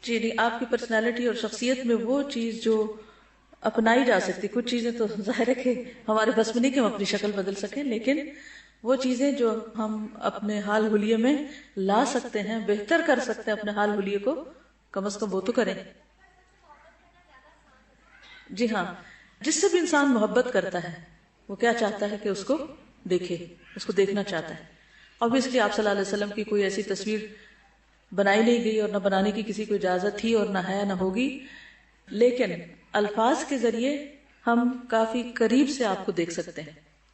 جی نہیں، آپ کی پرسنالٹی اور شخصیت میں وہ چیز جو اپنائی جا سکتی، کچھ چیزیں تو ظاہر ہے کہ ہمارے بس میں نہیں کہ ہم اپنی شکل بدل سکیں، لیکن وہ چیزیں جو ہم اپنے حال حلیے میں لا سکتے ہیں، بہتر کر سکتے ہیں اپنے حال حلیے کو، کم از کم وہ تو کریں. جی ہاں، جس سے بھی انسان محبت کرتا ہے وہ کیا چاہتا ہے کہ اس کو دیکھے، اس کو دیکھنا چاہتا ہے. obviously آپ صلی اللہ علیہ وسلم کی کوئی ایسی تصویر بنائی نہیں گئی اور نہ بنانے کی کسی کو اجازت تھی اور نہ ہے نہ ہوگی، لیکن الفاظ کے ذریعے ہم کافی قریب سے آپ کو دیکھ سکتے ہیں.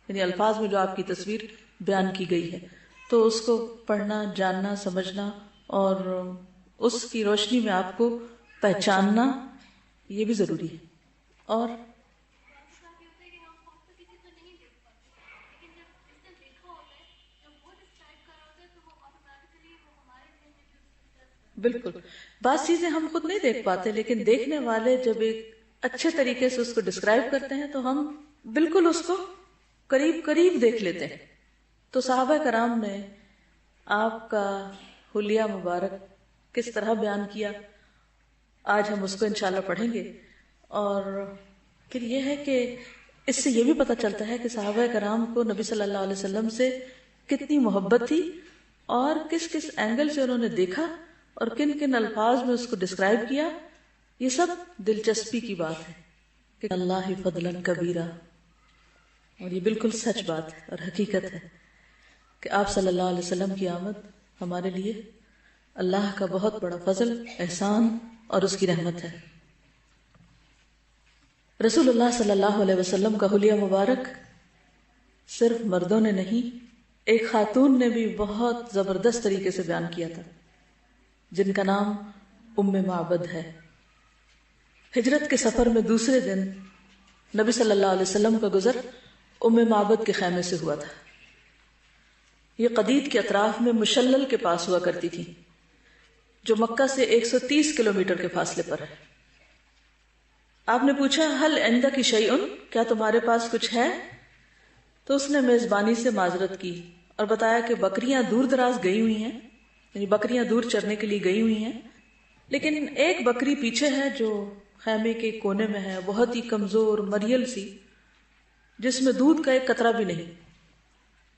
یعنی الفاظ میں جو آپ کی تصویر بیان کی گئی ہے تو اس کو پڑھنا، جاننا، سمجھنا اور اس کی روشنی میں آپ کو پہچاننا یہ بھی ضروری ہے. اور بالکل بعض چیزیں ہم خود نہیں دیکھ پاتے، لیکن دیکھنے والے جب ایک اچھے طریقے سے اس کو ڈسکرائب کرتے ہیں تو ہم بالکل اس کو قریب قریب دیکھ لیتے ہیں. تو صحابہ کرام نے آپ کا حلیہ مبارک کس طرح بیان کیا، آج ہم اس کو انشاءاللہ پڑھیں گے. اور پھر یہ ہے کہ اس سے یہ بھی پتہ چلتا ہے کہ صحابہ کرام کو نبی صلی اللہ علیہ وسلم سے کتنی محبت تھی اور کس کس اینگل سے انہوں نے دیکھا اور کن کن الفاظ میں اس کو ڈسکرائب کیا. یہ سب دلچسپی کی بات ہے کہ اللہ فضلا کبیرہ، اور یہ بالکل سچ بات ہے اور حقیقت ہے کہ آپ صلی اللہ علیہ وسلم کی آمد ہمارے لیے اللہ کا بہت بڑا فضل، احسان اور اس کی رحمت ہے. رسول اللہ صلی اللہ علیہ وسلم کا حلیہ مبارک صرف مردوں نے نہیں، ایک خاتون نے بھی بہت زبردست طریقے سے بیان کیا تھا، جن کا نام ام معبد ہے. ہجرت کے سفر میں دوسرے دن نبی صلی اللہ علیہ وسلم کا گزر ام معبد کے خیمے سے ہوا تھا. یہ قدید کے اطراف میں مشلل کے پاس ہوا کرتی تھی، جو مکہ سے 130 کلومیٹر کے فاصلے پر ہے. آپ نے پوچھا ہل عندک شیء، کیا تمہارے پاس کچھ ہے؟ تو اس نے میزبانی سے معذرت کی اور بتایا کہ بکریاں دور دراز گئی ہوئی ہیں، یعنی بکریاں دور چرنے کے لیے گئی ہوئی ہیں، لیکن ایک بکری پیچھے ہے جو خیمے کے کونے میں ہے، بہت ہی کمزور مریل سی، جس میں دودھ کا ایک قطرہ بھی نہیں.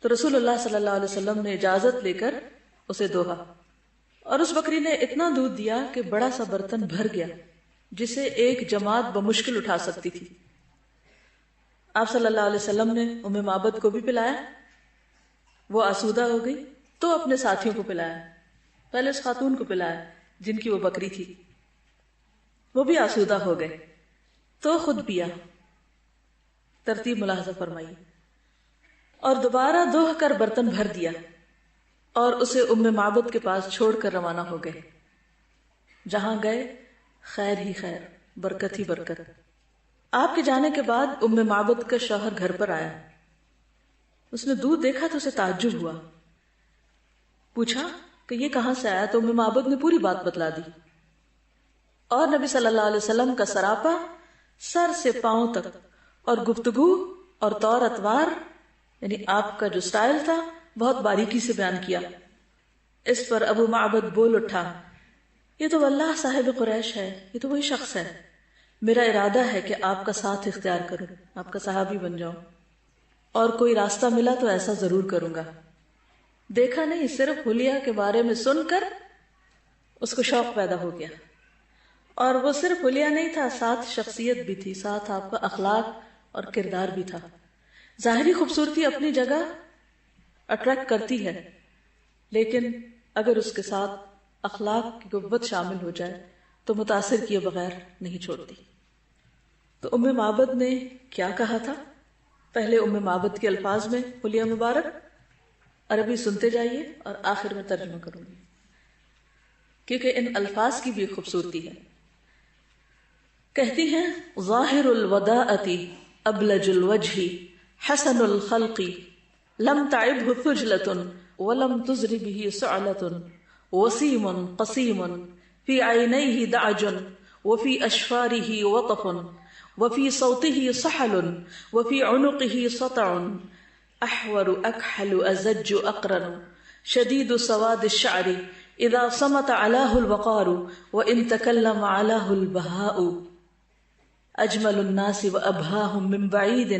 تو رسول اللہ صلی اللہ علیہ وسلم نے اجازت لے کر اسے دوہا اور اس بکری نے اتنا دودھ دیا کہ بڑا سا برتن بھر گیا، جسے ایک جماعت بمشکل اٹھا سکتی تھی. آپ صلی اللہ علیہ وسلم نے ام معبد کو بھی پلایا، وہ آسودہ ہو گئی تو اپنے ساتھیوں کو پلایا. پہلے اس خاتون کو پلایا جن کی وہ بکری تھی، وہ بھی آسودہ ہو گئے تو خود پیا. ترتیب ملاحظہ فرمائی. اور دوبارہ دوہ کر برتن بھر دیا اور اسے ام معبد کے پاس چھوڑ کر روانہ ہو گئے. جہاں گئے خیر ہی خیر، برکت ہی برکت. آپ کے جانے کے بعد ام معبد کا شوہر گھر پر آیا. اس نے دودھ دیکھا تو اسے تعجب ہوا. پوچھا کہ یہ کہاں سے آیا؟ تو ام معبد نے پوری بات بتلا دی اور نبی صلی اللہ علیہ وسلم کا سراپا سر سے پاؤں تک اور گفتگو اور طور اتوار، یعنی آپ کا جو سٹائل تھا، بہت باریکی سے بیان کیا. اس پر ابو معبد بول اٹھا، یہ تو واللہ صاحب قریش ہے، یہ تو وہی شخص ہے. میرا ارادہ ہے کہ آپ کا ساتھ اختیار کروں، آپ کا صحابی بن جاؤں، اور کوئی راستہ ملا تو ایسا ضرور کروں گا. دیکھا نہیں، صرف حلیہ کے بارے میں سن کر اس کو شوق پیدا ہو گیا. اور وہ صرف حلیہ نہیں تھا، ساتھ شخصیت بھی تھی، ساتھ آپ کا اخلاق اور کردار بھی تھا. ظاہری خوبصورتی اپنی جگہ اٹریکٹ کرتی ہے، لیکن اگر اس کے ساتھ اخلاق کی قوت شامل ہو جائے تو متاثر کیے بغیر نہیں چھوڑتی. تو ام معبد نے کیا کہا تھا؟ پہلے ام معبد کے الفاظ میں حلیہ مبارک، عربی سنتے جائیے اور آخر میں ترجمہ کروں گی کیونکہ ان الفاظ کی بھی خوبصورتی ہے. کہتی ہیں ظاہر الوداعۃ ابلج الوجہ حسن الخلق لم تعبہ خجلۃ ولم تزر به سعلۃ وسیم قسیم فی عینیہ دعج وفی اشفارہ وطف وفی صوتہ صحل وفی عنقہ سطع احور اکحل ازج اقرن شدید سواد الشعر اذا صمت علاه الوقار وان تكلم علاه البهاء اجمل الناس وابهاهم من بعيد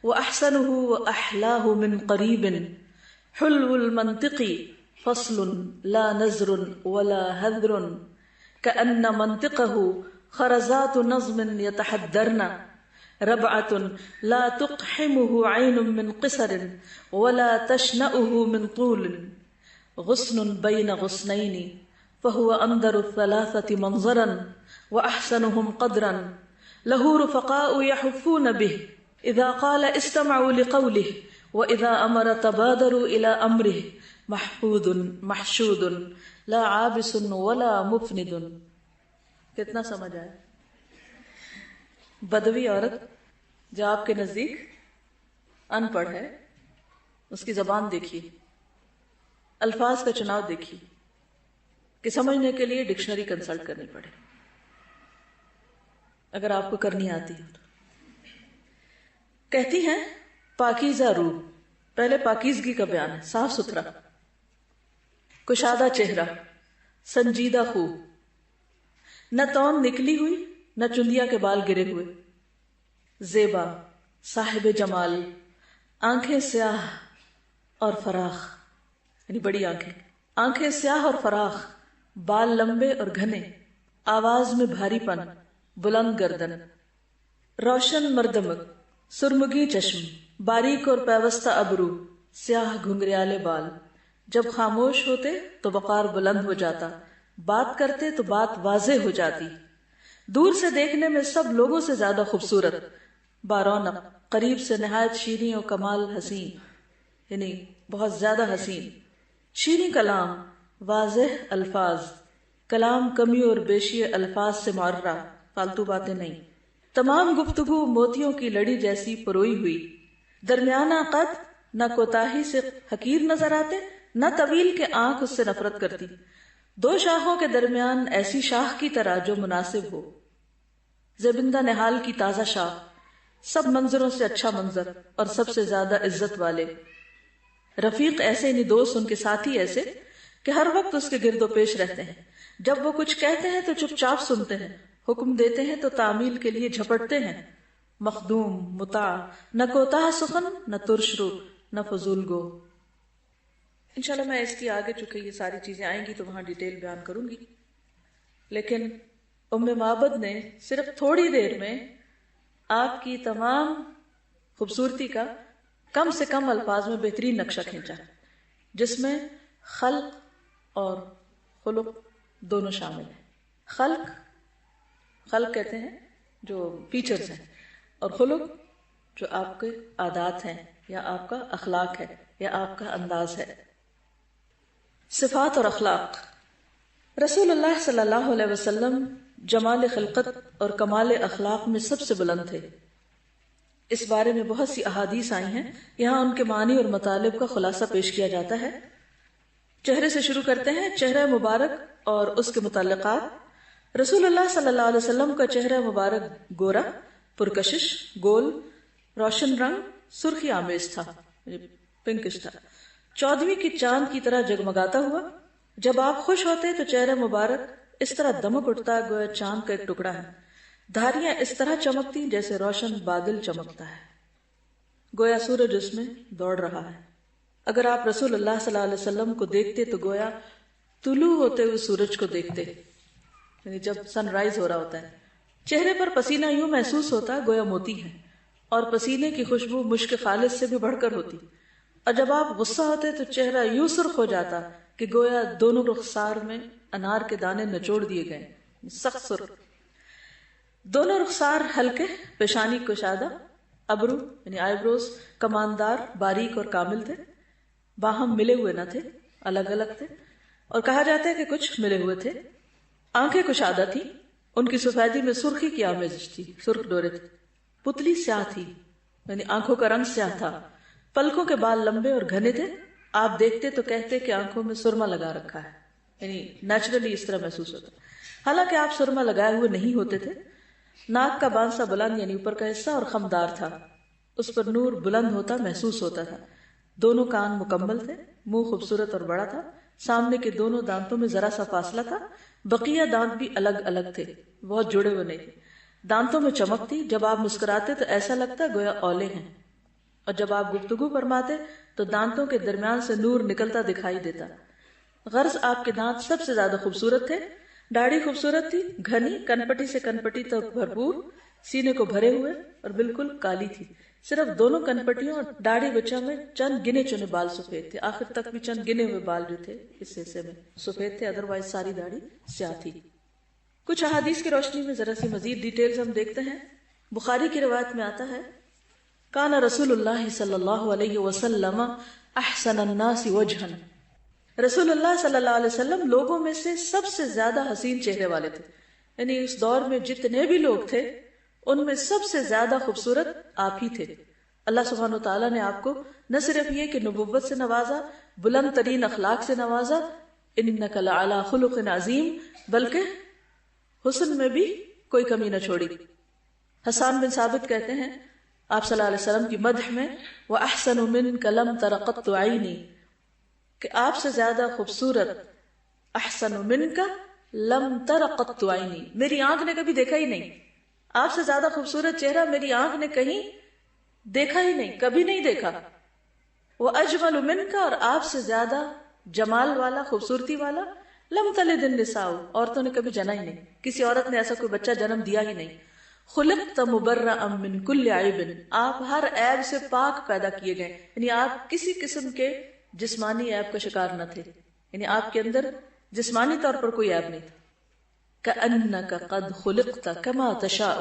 واحسنه واحلاه من قريب حلو المنطق فصل لا نزر ولا هذر كأن منطقه خرزات نظم يتحدرن ربعة لا تقحمه عين من قصر ولا تشنأه من طول غصن بين غصنين فهو أنظر الثلاثة منظرا وأحسنهم قدرا له رفقاء يحفون به إذا قال استمعوا لقوله وإذا أمر تبادروا إلى أمره محفوظ محشود لا عابس ولا مفند. کتنا سمجھ آیا؟ بدوی عورت جو آپ کے نزدیک ان پڑھ ہے، اس کی زبان دیکھیے، الفاظ کا چناؤ دیکھیے کہ سمجھنے کے لیے ڈکشنری کنسلٹ کرنی پڑے، اگر آپ کو کرنی آتی ہے تو. کہتی ہیں پاکیزہ روح، پہلے پاکیزگی کا بیان ہے، صاف ستھرا، کشادہ چہرہ، سنجیدہ خو، نہ تون نکلی ہوئی نہ چندیا کے بال گرے ہوئے، زیبا، صاحب جمال، آنکھیں سیاہ اور فراخ، یعنی بڑی آنکھیں سیاہ اور فراخ، بال لمبے اور گھنے، آواز میں بھاری پن، بلند گردن، روشن مردمک، سرمگی چشم، باریک اور پیوستہ ابرو، سیاہ گھنگریالے بال. جب خاموش ہوتے تو وقار بلند ہو جاتا، بات کرتے تو بات واضح ہو جاتی. دور سے دیکھنے میں سب لوگوں سے زیادہ خوبصورت، بارونق، قریب سے نہایت شیریں و کمال حسین، یعنی بہت زیادہ حسین. شیریں کلام، واضح الفاظ، کلام کمی اور بیشی الفاظ سے معرہ، فالتو باتیں نہیں. تمام گفتگو موتیوں کی لڑی جیسی پروئی ہوئی، درمیانہ قد، نہ کوتاہی سے حقیر نظر آتے، نہ طویل کے آنکھ اس سے نفرت کرتی. دو شاخوں کے درمیان ایسی شاخ کی طرح جو مناسب ہو، زبندہ نہال کی تازہ شاخ، سب منظروں سے اچھا منظر اور سب سے زیادہ عزت والے. رفیق ایسے، یعنی دوست، ان کے ساتھی ایسے کہ ہر وقت اس کے گرد و پیش رہتے ہیں. جب وہ کچھ کہتے ہیں تو چپ چاپ سنتے ہیں، حکم دیتے ہیں تو تعمیل کے لیے جھپٹتے ہیں. مخدوم، مطاع، نہ کوتاہ سخن، نہ ترش رو، نہ فضول گو. انشاءاللہ میں اس کی آگے، چونکہ یہ ساری چیزیں آئیں گی تو وہاں ڈیٹیل بیان کروں گی، لیکن ام معبد نے صرف تھوڑی دیر میں آپ کی تمام خوبصورتی کا کم سے کم الفاظ میں بہترین نقشہ کھینچا، جس میں خلق اور خلق دونوں شامل ہیں. خلق کہتے ہیں جو فیچرز ہیں، اور خلق جو آپ کے عادات ہیں یا آپ کا اخلاق ہے یا آپ کا انداز ہے. صفات اور اخلاق. رسول اللہ صلی اللہ علیہ وسلم جمال خلقت اور کمال اخلاق میں سب سے بلند تھے. اس بارے میں بہت سی احادیث آئی ہیں، یہاں ان کے معنی اور مطالب کا خلاصہ پیش کیا جاتا ہے. چہرے سے شروع کرتے ہیں. چہرہ مبارک اور اس کے متعلقات. رسول اللہ صلی اللہ علیہ وسلم کا چہرہ مبارک گورا، پرکشش، گول، روشن رنگ، سرخی آمیز تھا، پنکش تھا، 14ویں کی چاند کی طرح جگمگاتا ہوا. جب آپ خوش ہوتے تو چہرہ مبارک اس طرح دمک اٹھتا گویا چاند کا ایک ٹکڑا ہے. دھاریاں اس طرح چمکتی جیسے روشن بادل چمکتا ہے، گویا سورج اس میں دوڑ رہا ہے. اگر آپ رسول اللہ صلی اللہ علیہ وسلم کو دیکھتے تو گویا طلوع ہوتے ہوئے سورج کو دیکھتے، یعنی جب سن رائز ہو رہا ہوتا ہے. چہرے پر پسینہ یوں محسوس ہوتا گویا موتی ہے، اور پسینے کی خوشبو مشک خالص سے بھی بڑھ کر ہوتی. اور جب آپ غصہ ہوتے تو چہرہ یوں سرخ ہو جاتا کہ گویا دونوں رخسار میں انار کے دانے نچوڑ دیے گئے، سخت سرخ. دونوں رخسار ہلکے، پیشانی کشادہ، ابرو یعنی آئی بروز کماندار، باریک اور کامل تھے. باہم ملے ہوئے نہ تھے، الگ الگ تھے، اور کہا جاتا ہے کہ کچھ ملے ہوئے تھے. آنکھیں کشادہ تھی، ان کی سفیدی میں سرخی کی آمیزش تھی، سرخ ڈورے تھے. پتلی سیاہ تھی، یعنی آنکھوں کا رنگ سیاہ تھا. پلکوں کے بال لمبے اور گھنے تھے. آپ دیکھتے تو کہتے کہ آنکھوں میں سرما لگا رکھا ہے، یعنی نیچرلی اس طرح محسوس ہوتا. حالانکہ آپ سرما لگائے ہوئے نہیں ہوتے تھے. ناک کا بانسا بلند یعنی اوپر کا حصہ اور خمدار تھا، اس پر نور بلند ہوتا محسوس ہوتا تھا. دونوں کان مکمل تھے. منہ خوبصورت اور بڑا تھا. سامنے کے دونوں دانتوں میں ذرا سا فاصلہ تھا، بقیہ دانت بھی الگ الگ تھے، بہت جڑے ہوئے نہیں تھے۔ دانتوں میں چمک تھی، جب آپ مسکراتے تو ایسا لگتا گویا اولے ہیں، اور جب آپ گفتگو فرماتے تو دانتوں کے درمیان سے نور نکلتا دکھائی دیتا۔ غرض آپ کے دانت سب سے زیادہ خوبصورت تھے۔ داڑھی خوبصورت تھی، گھنی، کنپٹی سے کنپٹی تک بھرپور، سینے کو بھرے ہوئے اور بالکل کالی تھی۔ صرف دونوں کنپٹیوں اور داڑھی بچہ میں چند گنے چنے بال سفید تھے، آخر تک بھی چند گنے ہوئے بال جو تھے اس حصے میں سفید تھے، ادروائز ساری داڑھی سیاہ تھی۔ کچھ احادیث کی روشنی میں ذرا سی مزید ڈیٹیلز ہم دیکھتے ہیں۔ بخاری کی روایت میں آتا ہے، کان رسول اللہ صلی اللہ علیہ وسلم احسن الناس وجہا، رسول اللہ صلی اللہ علیہ وسلم لوگوں میں سے سب سے زیادہ حسین چہرے والے تھے، یعنی اس دور میں جتنے بھی لوگ تھے ان میں سب سے زیادہ خوبصورت آپ ہی تھے۔ اللہ سبحانہ وتعالیٰ نے آپ کو نہ صرف یہ کہ نبوت سے نوازا، بلند ترین اخلاق سے نوازا، انک لعلی خلق عظیم، بلکہ حسن میں بھی کوئی کمی نہ چھوڑی۔ حسان بن ثابت کہتے ہیں آپ صلی اللہ علیہ وسلم کی مدح میں، وَأَحْسَنُ مِنْكَ لَمْ تَرَ قَطُّ عَيْنِي، کہ آپ سے زیادہ خوبصورت، احسن مِنْكَ لَمْ تَرَ قَطُّ عَيْنِي، میری آنکھ نے کبھی دیکھا ہی نہیں، آپ سے زیادہ خوبصورت چہرہ میری آنکھ نے کہیں دیکھا ہی نہیں، کبھی نہیں دیکھا۔ وَأَجْمَلُ مِنْكَ، اور آپ سے زیادہ جمال والا، خوبصورتی والا، لم تلد النساء، عورتوں نے کبھی جنا ہی نہیں، کسی عورت نے ایسا کوئی بچہ جنم دیا ہی نہیں۔ خلقت مبرأ من کل عیب، آپ ہر عیب سے پاک پیدا کیے گئے، یعنی آپ کسی قسم کے جسمانی عیب کا شکار نہ تھے، یعنی آپ کے اندر جسمانی طور پر کوئی عیب نہیں تھا۔ کأنک قد خلقت کما تشاء،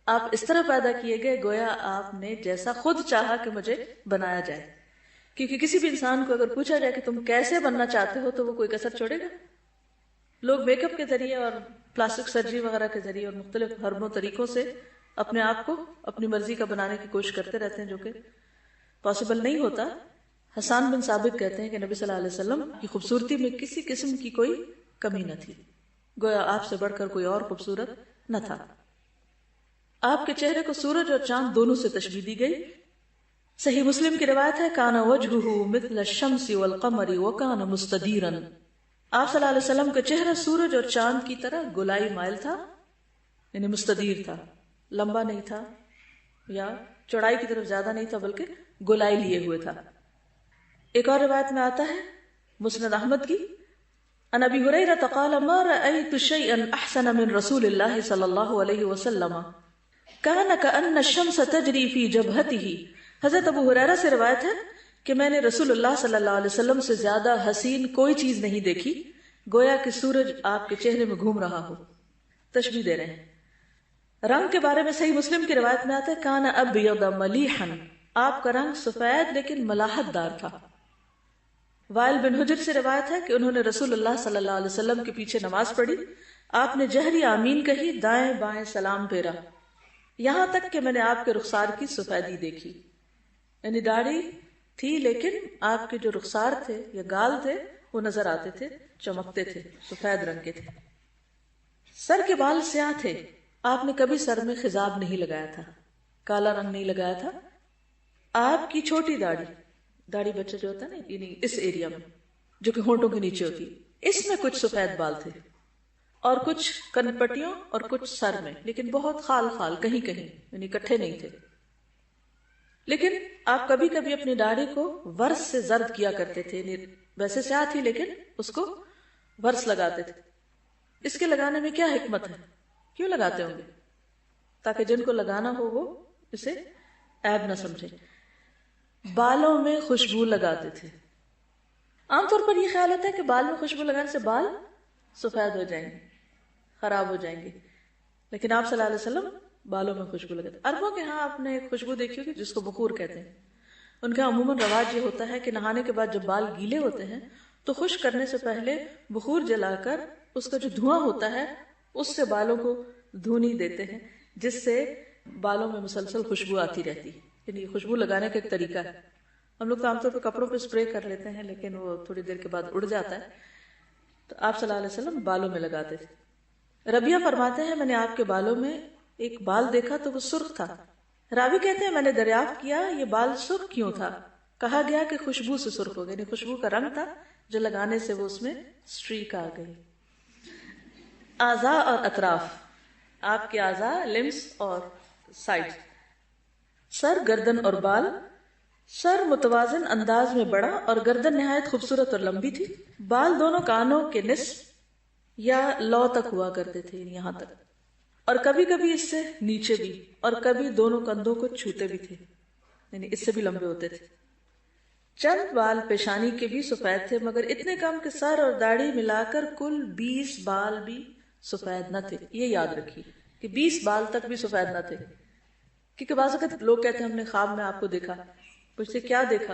آپ اس طرح پیدا کیے گئے گویا آپ نے جیسا خود چاہا کہ مجھے بنایا جائے۔ کیونکہ کسی بھی انسان کو اگر پوچھا جائے کہ تم کیسے بننا چاہتے ہو تو وہ کوئی کسر چھوڑے گا؟ لوگ میک اپ کے ذریعے اور پلاسٹک سرجری وغیرہ کے ذریعے اور مختلف حربوں طریقوں سے اپنے آپ کو اپنی مرضی کا بنانے کی کوشش کرتے رہتے ہیں، جو کہ پاسبل نہیں ہوتا۔ حسان بن ثابت کہتے ہیں کہ نبی صلی اللہ علیہ وسلم کی خوبصورتی میں کسی قسم کی کوئی کمی نہ تھی، گویا آپ سے بڑھ کر کوئی اور خوبصورت نہ تھا۔ آپ کے چہرے کو سورج اور چاند دونوں سے تشبیہ دی گئی۔ صحیح مسلم کی روایت ہے، کان وجہہ مثل الشمس والقمر وکان مستدیرا، آپ صلی اللہ علیہ وسلم کا چہرہ سورج اور چاند کی طرح گولائی مائل تھا، یعنی مستدیر تھا، لمبا نہیں تھا یا چوڑائی کی طرف زیادہ نہیں تھا، بلکہ گولائی لیے ہوئے تھا۔ ایک اور روایت میں آتا ہے مسند احمد کی، عن ابی ہریرہ قال ما رأیت شیئا احسن من رسول اللہ صلی اللہ علیہ وسلم کان کأن الشمس تجری فی جبہتہ، حضرت ابو ہریرہ سے روایت ہے کہ میں نے رسول اللہ صلی اللہ علیہ وسلم سے زیادہ حسین کوئی چیز نہیں دیکھی، گویا کہ سورج آپ کے چہرے میں گھوم رہا ہو، تشبیہ دے رہے ہیں۔ رنگ کے بارے میں صحیح مسلم کی روایت میں آتا ہے، کان ابیض ملیحا، آپ کا رنگ سفید لیکن ملاحت دار تھا۔ وائل بن حجر سے روایت ہے کہ انہوں نے رسول اللہ صلی اللہ علیہ وسلم کے پیچھے نماز پڑھی، آپ نے جہری آمین کہی، دائیں بائیں سلام پھیرا، یہاں تک کہ میں نے آپ کے رخسار کی سفیدی دیکھی، یعنی داڑھی تھی لیکن آپ کے جو رخسار تھے یا گال تھے وہ نظر آتے تھے، چمکتے تھے، سفید رنگ کے تھے۔ سر کے بال سیاہ تھے، آپ نے کبھی سر میں خضاب نہیں لگایا تھا، کالا رنگ نہیں لگایا تھا۔ آپ کی چھوٹی داڑھی بچہ جو ہوتا ہے نا، یعنی اس ایریا میں جو کہ ہونٹوں کے نیچے ہوتی ہے، اس میں کچھ سفید بال تھے اور کچھ کنپٹیوں اور کچھ سر میں، لیکن بہت خال خال، کہیں کہیں، یعنی اکٹھے نہیں تھے۔ لیکن آپ کبھی کبھی اپنی داڑھی کو ورس سے زرد کیا کرتے تھے، ویسے سیاہ تھی لیکن اس کو ورس لگاتے تھے۔ اس کے لگانے میں کیا حکمت ہے؟ کیوں لگاتے ہوں گے؟ تاکہ جن کو لگانا ہو وہ اسے عیب نہ سمجھے۔ بالوں میں خوشبو لگاتے تھے۔ عام طور پر یہ خیال ہوتا ہے کہ بال میں خوشبو لگانے سے بال سفید ہو جائیں گے، خراب ہو جائیں گے، لیکن آپ صلی اللہ علیہ وسلم بالوں میں خوشبو لگاتے۔ عربوں کے ہاں آپ نے ایک خوشبو دیکھی ہوگی جس کو بخور کہتے ہیں، ان کا عموماً رواج یہ ہوتا ہے کہ نہانے کے بعد جب بال گیلے ہوتے ہیں تو خشک کرنے سے پہلے بخور جلا کر اس کا جو دھواں ہوتا ہے اس سے بالوں کو دھونی دیتے ہیں، جس سے بالوں میں مسلسل خوشبو آتی رہتی ہے، یعنی خوشبو لگانے کا ایک طریقہ ہے۔ ہم لوگ تو عام طور پہ کپڑوں پہ اسپرے کر لیتے ہیں لیکن وہ تھوڑی دیر کے بعد اڑ جاتا ہے، تو آپ صلی اللہ علیہ وسلم بالوں میں لگاتے تھے۔ ربیہ فرماتے ہیں میں نے آپ کے بالوں میں ایک بال دیکھا تو وہ سرخ تھا۔ راوی کہتے ہیں میں نے دریافت کیا یہ بال سرخ کیوں تھا؟ کہا گیا کہ خوشبو سے سرخ ہو گئے، یعنی خوشبو کا رنگ تھا جو لگانے سے وہ اس میں اسٹریک آ گئی. اعضاء اور اطراف، آپ کے اعضاء لمس اور سائڈ. سر، گردن اور بال. سر متوازن انداز میں بڑا اور گردن نہایت خوبصورت اور لمبی تھی. بال دونوں کانوں کے نصف یا لو تک ہوا کرتے تھے، یہاں تک، اور کبھی کبھی اس سے نیچے بھی، اور کبھی دونوں کندھوں کو چھوتے بھی تھے، یعنی اس سے بھی لمبے ہوتے تھے. چند بال پیشانی کے بھی سفید تھے، مگر اتنے کم کہ سر اور داڑھی ملا کر کل 20 بال بھی سفید نہ تھے. یہ یاد رکھیے کہ 20 بال تک بھی سفید نہ تھے، کیونکہ بعض اوقات لوگ کہتے ہیں ہم نے خواب میں آپ کو دیکھا. پوچھتے کیا دیکھا؟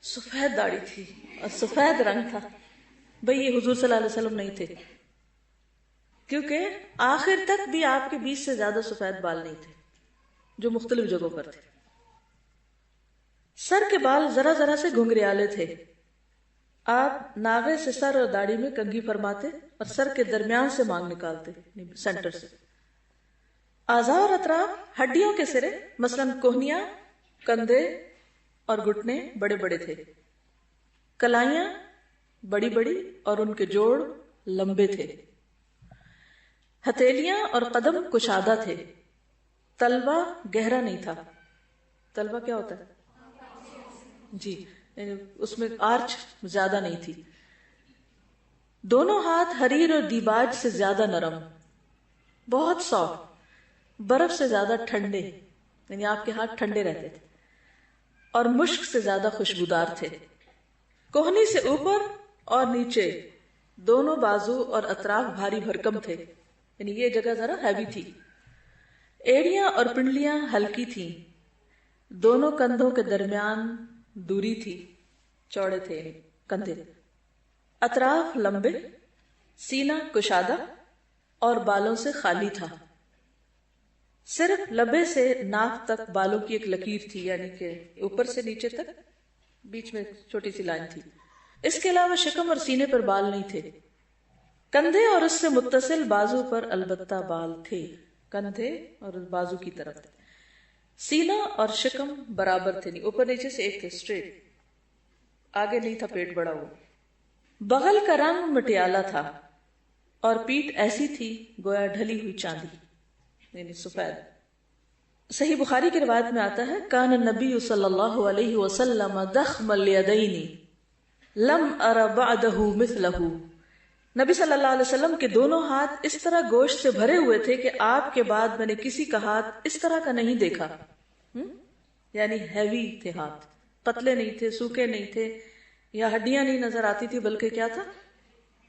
سفید داڑھی تھی اور سفید رنگ تھا. بھئی یہ حضور صلی اللہ علیہ وسلم نہیں تھے، کیونکہ آخر تک بھی آپ کے 20 سے زیادہ سفید بال نہیں تھے جو مختلف جگہوں پر تھے. سر کے بال ذرا ذرا سے گھنگریالے تھے. آپ ناغے سے سر اور داڑھی میں کنگھی فرماتے اور سر کے درمیان سے مانگ نکالتے، سینٹر سے. اعضاء اور اطراف، ہڈیوں کے سرے مثلا کوہنیاں، کندھے اور گھٹنے بڑے بڑے تھے. کلائیاں بڑی بڑی اور ان کے جوڑ لمبے تھے. ہتھیلیاں اور قدم کشادہ تھے. تلوا گہرا نہیں تھا. تلوا کیا ہوتا ہے؟ جی، اس میں آرچ زیادہ نہیں تھی. دونوں ہاتھ حریر اور دیباج سے زیادہ نرم، بہت سافٹ، برف سے زیادہ ٹھنڈے، یعنی آپ کے ہاتھ ٹھنڈے رہتے تھے، اور مشک سے زیادہ خوشبودار تھے. کوہنی سے اوپر اور نیچے دونوں بازو اور اطراف بھاری بھرکم تھے، یعنی یہ جگہ ذرا ہیوی تھی. ایڑیاں اور پنڈلیاں ہلکی تھیں. دونوں کندھوں کے درمیان دوری تھی، چوڑے تھے کندھے. اطراف لمبے، سینہ کشادہ اور بالوں سے خالی تھا. صرف لبے سے ناک تک بالوں کی ایک لکیر تھی، یعنی کہ اوپر سے نیچے تک بیچ میں چھوٹی سی لائن تھی. اس کے علاوہ شکم اور سینے پر بال نہیں تھے. کندھے اور اس سے متصل بازو پر البتہ بال تھے، کندھے اور بازو کی طرف. سینہ اور شکم برابر تھے، نہیں اوپر نیچے سے ایک تھے، اسٹریٹ، آگے نہیں تھا پیٹ بڑا ہوا. بغل کا رنگ مٹیالہ تھا اور پیٹھ ایسی تھی گویا ڈھلی ہوئی چاندی، یعنی سفید. صحیح بخاری کی روایت میں آتا ہے کان النبی صلی اللہ علیہ وسلم ضخم الیدین لم ار بعدہ مثلہ. نبی صلی اللہ علیہ وسلم کے دونوں ہاتھ اس طرح گوشت سے بھرے ہوئے تھے کہ آپ کے بعد میں نے کسی کا ہاتھ اس طرح کا نہیں دیکھا. یعنی ہیوی تھے ہاتھ، پتلے نہیں تھے، سوکھے نہیں تھے، یا ہڈیاں نہیں نظر آتی تھی، بلکہ کیا تھا؟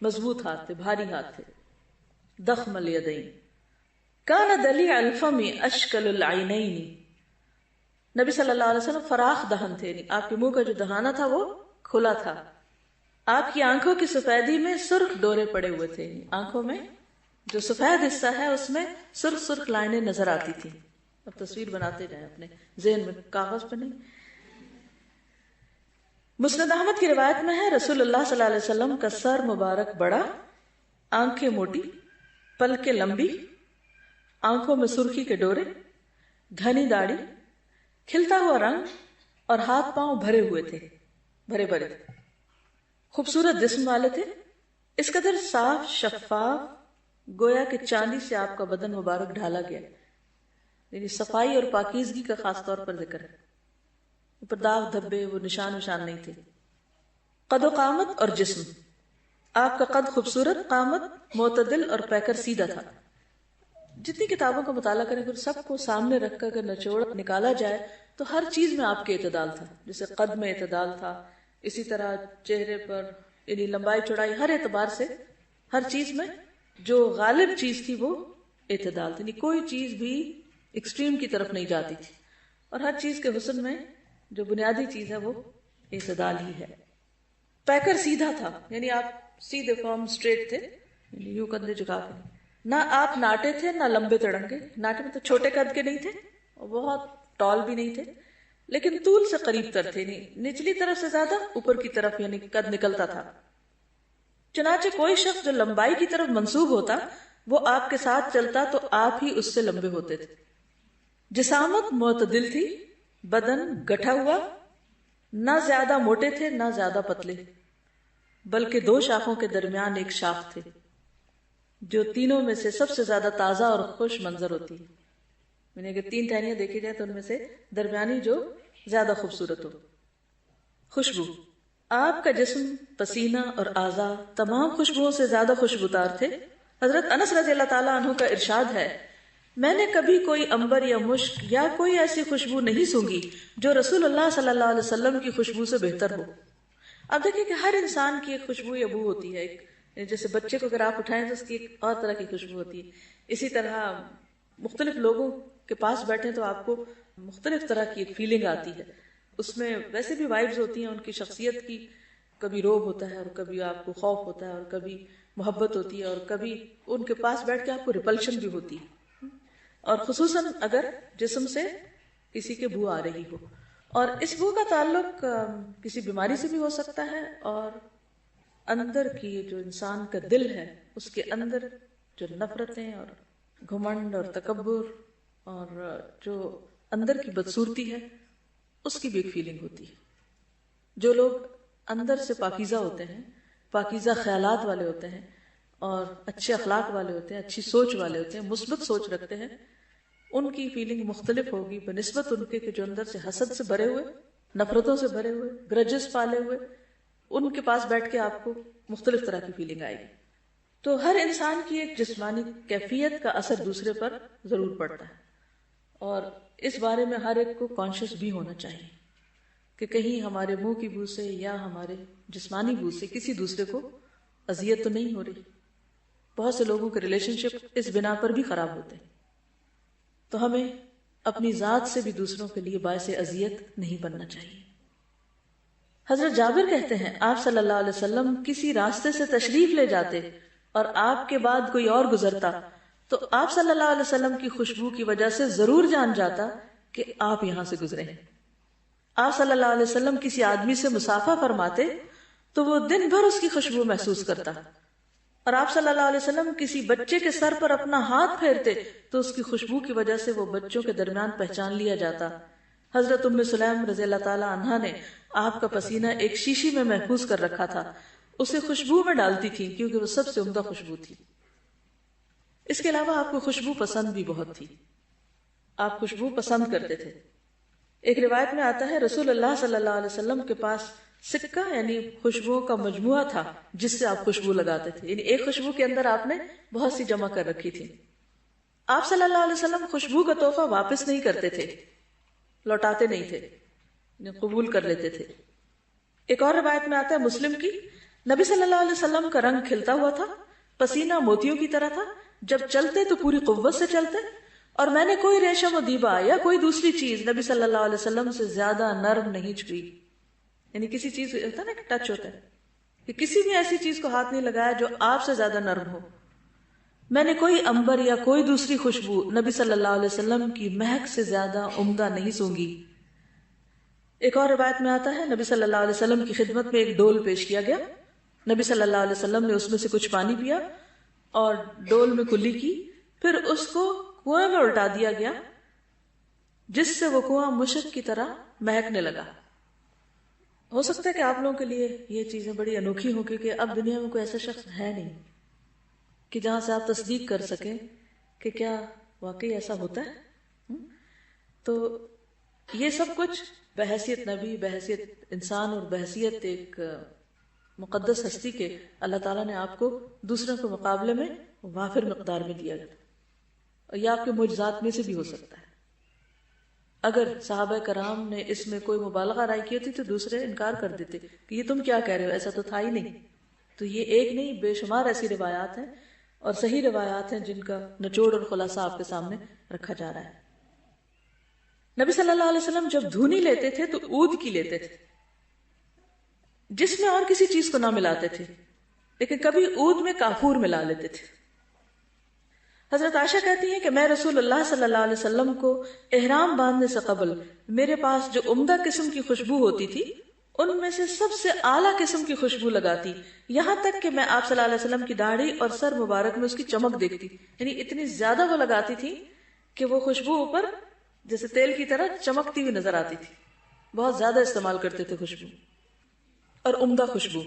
مضبوط ہاتھ تھے، بھاری ہاتھ تھے. ضخم الیدین. کان دلیع الفم اشکل العینین. نبی صلی اللہ علیہ وسلم فراخ دہن تھے، آپ کے منہ کا جو دہانہ تھا وہ کھلا تھا. آپ کی آنکھوں کی سفیدی میں سرخ ڈورے پڑے ہوئے تھے، آنکھوں میں جو سفید حصہ ہے اس میں سرخ سرخ لائنیں نظر آتی تھی. اب تصویر بناتے جائیں اپنے ذہن میں، کاغذ پہ نہیں. مسند احمد کی روایت میں ہے رسول اللہ صلی اللہ علیہ وسلم کا سر مبارک بڑا، آنکھیں موٹی، پلکیں لمبی، آنکھوں میں سرخی کے ڈورے، گھنی داڑھی، کھلتا ہوا رنگ، اور ہاتھ پاؤں بھرے ہوئے تھے، بھرے بھرے تھے. خوبصورت جسم والے تھے، اس قدر صاف شفاف گویا کہ چاندی سے آپ کا بدن مبارک ڈھالا گیا. یعنی صفائی اور پاکیزگی کا خاص طور پر ذکر ہے. پر داغ دھبے وہ نشان نہیں تھے. قد و قامت اور جسم، آپ کا قد خوبصورت، قامت معتدل اور پیکر سیدھا تھا. جتنی کتابوں کا مطالعہ کریں پھر سب کو سامنے رکھ کر اگر نچوڑ نکالا جائے تو ہر چیز میں آپ کے اعتدال تھا. جیسے قد میں اعتدال تھا، اسی طرح چہرے پر یعنی لمبائی چوڑائی، ہر اعتبار سے ہر چیز میں جو غالب چیز تھی وہ اعتدال تھی. یعنی کوئی چیز بھی ایکسٹریم کی طرف نہیں جاتی تھی، اور ہر چیز کے حسن میں جو بنیادی چیز ہے وہ اعتدال ہی ہے. پیکر سیدھا تھا، یعنی آپ سیدھے فارم اسٹریٹ تھے، یعنی یوں کندھے جھکا کے. نہ آپ ناٹے تھے نہ لمبے تڑنگے. ناٹے میں تو چھوٹے قد کے نہیں تھے اور بہت ٹال بھی نہیں تھے، لیکن طول سے قریب تر تھے، نچلی طرف سے زیادہ اوپر کی طرف یعنی قد نکلتا تھا. چنانچہ کوئی شخص جو لمبائی کی طرف منسوب ہوتا وہ آپ کے ساتھ چلتا تو آپ ہی اس سے لمبے ہوتے تھے. جسامت معتدل تھی، بدن گٹھا ہوا، نہ زیادہ موٹے تھے نہ زیادہ پتلے. بلکہ دو شاخوں کے درمیان ایک شاخ تھے جو تینوں میں سے سب سے زیادہ تازہ اور خوش منظر ہوتی ہے. یعنی اگر تین ٹہنیاں دیکھی جائے تو ان میں سے درمیانی جو زیادہ خوبصورت ہو. خوشبو. آپ کا جسم، پسینہ اور اعضاء تمام خوشبوؤں سے زیادہ خوشبودار تھے. حضرت انس رضی اللہ تعالیٰ عنہ کا ارشاد ہے، میں نے کبھی کوئی عنبر یا مشک یا کوئی ایسی خوشبو نہیں سونگھی جو رسول اللہ صلی اللہ علیہ وسلم کی خوشبو سے بہتر ہو. اب دیکھیں کہ ہر انسان کی ایک خوشبو یا بو ہوتی ہے. ایک جیسے بچے کو اگر آپ اٹھائیں تو اس کی ایک اور طرح کی خوشبو ہوتی ہے. اسی طرح مختلف لوگوں کے پاس بیٹھیں تو آپ کو مختلف طرح کی ایک فیلنگ آتی ہے. اس میں ویسے بھی وائبز ہوتی ہیں ان کی شخصیت کی. کبھی روب ہوتا ہے اور کبھی آپ کو خوف ہوتا ہے اور کبھی محبت ہوتی ہے اور کبھی ان کے پاس بیٹھ کے آپ کو ریپلشن بھی ہوتی ہے. اور خصوصاً اگر جسم سے کسی کے بو آ رہی ہو. اور اس بو کا تعلق کسی بیماری سے بھی ہو سکتا ہے اور اندر کی جو انسان کا دل ہے اس کے اندر جو نفرتیں اور گھمنڈ اور تکبر اور جو اندر کی بدصورتی ہے اس کی بھی ایک فیلنگ ہوتی ہے. جو لوگ اندر سے پاکیزہ ہوتے ہیں، پاکیزہ خیالات والے ہوتے ہیں اور اچھے اخلاق والے ہوتے ہیں، اچھی سوچ والے ہوتے ہیں، مثبت سوچ رکھتے ہیں، ان کی فیلنگ مختلف ہوگی بنسبت ان کے کہ جو اندر سے حسد سے بھرے ہوئے، نفرتوں سے بھرے ہوئے، گرجز پالے ہوئے. ان کے پاس بیٹھ کے آپ کو مختلف طرح کی فیلنگ آئے گی. تو ہر انسان کی ایک جسمانی کیفیت کا اثر دوسرے پر ضرور پڑتا ہے اور اس بارے میں ہر ایک کو کانشیس بھی ہونا چاہیے کہ کہیں ہمارے منہ کی بو سے یا ہمارے جسمانی بو سے کسی دوسرے کو اذیت تو نہیں ہو رہی. بہت سے لوگوں کے ریلیشن شپ اس بنا پر بھی خراب ہوتے ہیں. تو ہمیں اپنی ذات سے بھی دوسروں کے لیے باعث اذیت نہیں بننا چاہیے. حضرت جابر کہتے ہیں آپ صلی اللہ علیہ وسلم کسی راستے سے تشریف لے جاتے اور آپ کے بعد کوئی اور گزرتا تو آپ صلی اللہ علیہ وسلم کی خوشبو کی وجہ سے ضرور جان جاتا کہ آپ یہاں سے گزرے ہیں. آپ صلی اللہ علیہ وسلم کسی آدمی سے مصافحہ فرماتے تو وہ دن بھر اس کی خوشبو محسوس کرتا اور آپ صلی اللہ علیہ وسلم کسی بچے کے سر پر اپنا ہاتھ پھیرتے تو اس کی خوشبو کی وجہ سے وہ بچوں کے درمیان پہچان لیا جاتا. حضرت ام سلیم رضی اللہ تعالی عنہا نے آپ کا پسینہ ایک شیشی میں محفوظ کر رکھا تھا، اسے خوشبو میں ڈالتی تھی کیونکہ وہ سب سے عمدہ خوشبو تھی. اس کے علاوہ آپ کو خوشبو پسند بھی بہت تھی، آپ خوشبو پسند کرتے تھے. ایک روایت میں آتا ہے رسول اللہ صلی اللہ علیہ وسلم کے پاس سکہ یعنی خوشبوؤں کا مجموعہ تھا جس سے آپ خوشبو لگاتے تھے. یعنی ایک خوشبو کے اندر آپ نے بہت سی جمع کر رکھی تھی. آپ صلی اللہ علیہ وسلم خوشبو کا تحفہ واپس نہیں کرتے تھے، لوٹاتے نہیں تھے، قبول کر لیتے تھے. ایک اور روایت میں آتا ہے مسلم کی، نبی صلی اللہ علیہ وسلم کا رنگ کھلتا ہوا تھا، پسینہ موتیوں کی طرح تھا، جب چلتے تو پوری قوت سے چلتے اور میں نے کوئی ریشم و دیبا یا کوئی دوسری چیز نبی صلی اللہ علیہ وسلم سے زیادہ نرم نہیں چھوئی. یعنی کسی چیز ہوتا ہے نا کہ ٹچ ہوتا ہے کہ کسی بھی ایسی چیز کو ہاتھ نہیں لگایا جو آپ سے زیادہ نرم ہو. میں نے کوئی عنبر یا کوئی دوسری خوشبو نبی صلی اللہ علیہ وسلم کی مہک سے زیادہ عمدہ نہیں سونگی. ایک اور روایت میں آتا ہے نبی صلی اللہ علیہ وسلم کی خدمت میں ایک ڈول پیش کیا گیا. نبی صلی اللہ علیہ وسلم نے اس میں سے کچھ پانی پیا اور ڈول میں کلی کی، پھر اس کو کنویں میں الٹا دیا گیا جس سے وہ کنواں مشک کی طرح مہکنے لگا. ہو سکتا ہے کہ آپ لوگوں کے لیے یہ چیزیں بڑی انوکھی ہوں کیونکہ اب دنیا میں کوئی ایسا شخص ہے نہیں کہ جہاں سے آپ تصدیق کر سکیں کہ کیا واقعی ایسا ہوتا ہے. تو یہ سب کچھ بحیثیت نبی، بحیثیت انسان اور بحیثیت ایک مقدس ہستی کے اللہ تعالیٰ نے آپ کو دوسروں کے مقابلے میں وافر مقدار میں دیا گیا. اور یہ آپ کے معجزات میں سے بھی ہو سکتا ہے. اگر صحابہ کرام نے اس میں کوئی مبالغہ رائے کی ہوتی تو دوسرے انکار کر دیتے کہ یہ تم کیا کہہ رہے ہو، ایسا تو تھا ہی نہیں. تو یہ ایک نہیں بے شمار ایسی روایات ہیں اور صحیح روایات ہیں جن کا نچوڑ اور خلاصہ آپ کے سامنے رکھا جا رہا ہے. نبی صلی اللہ علیہ وسلم جب دھونی لیتے تھے تو عود کی لیتے تھے جس میں اور کسی چیز کو نہ ملاتے تھے، لیکن کبھی عود میں کافور ملا لیتے تھے. حضرت عائشہ کہتی ہیں کہ میں رسول اللہ صلی اللہ علیہ وسلم کو احرام باندھنے سے قبل میرے پاس جو عمدہ قسم کی خوشبو ہوتی تھی ان میں سے سب سے اعلیٰ قسم کی خوشبو لگاتی، یہاں تک کہ میں آپ صلی اللہ علیہ وسلم کی داڑھی اور سر مبارک میں اس کی چمک دیکھتی. یعنی اتنی زیادہ وہ لگاتی تھی کہ وہ خوشبو اوپر جیسے تیل کی طرح چمکتی ہوئی نظر آتی تھی. بہت زیادہ استعمال کرتے تھے خوشبو اور عمدہ خوشبو.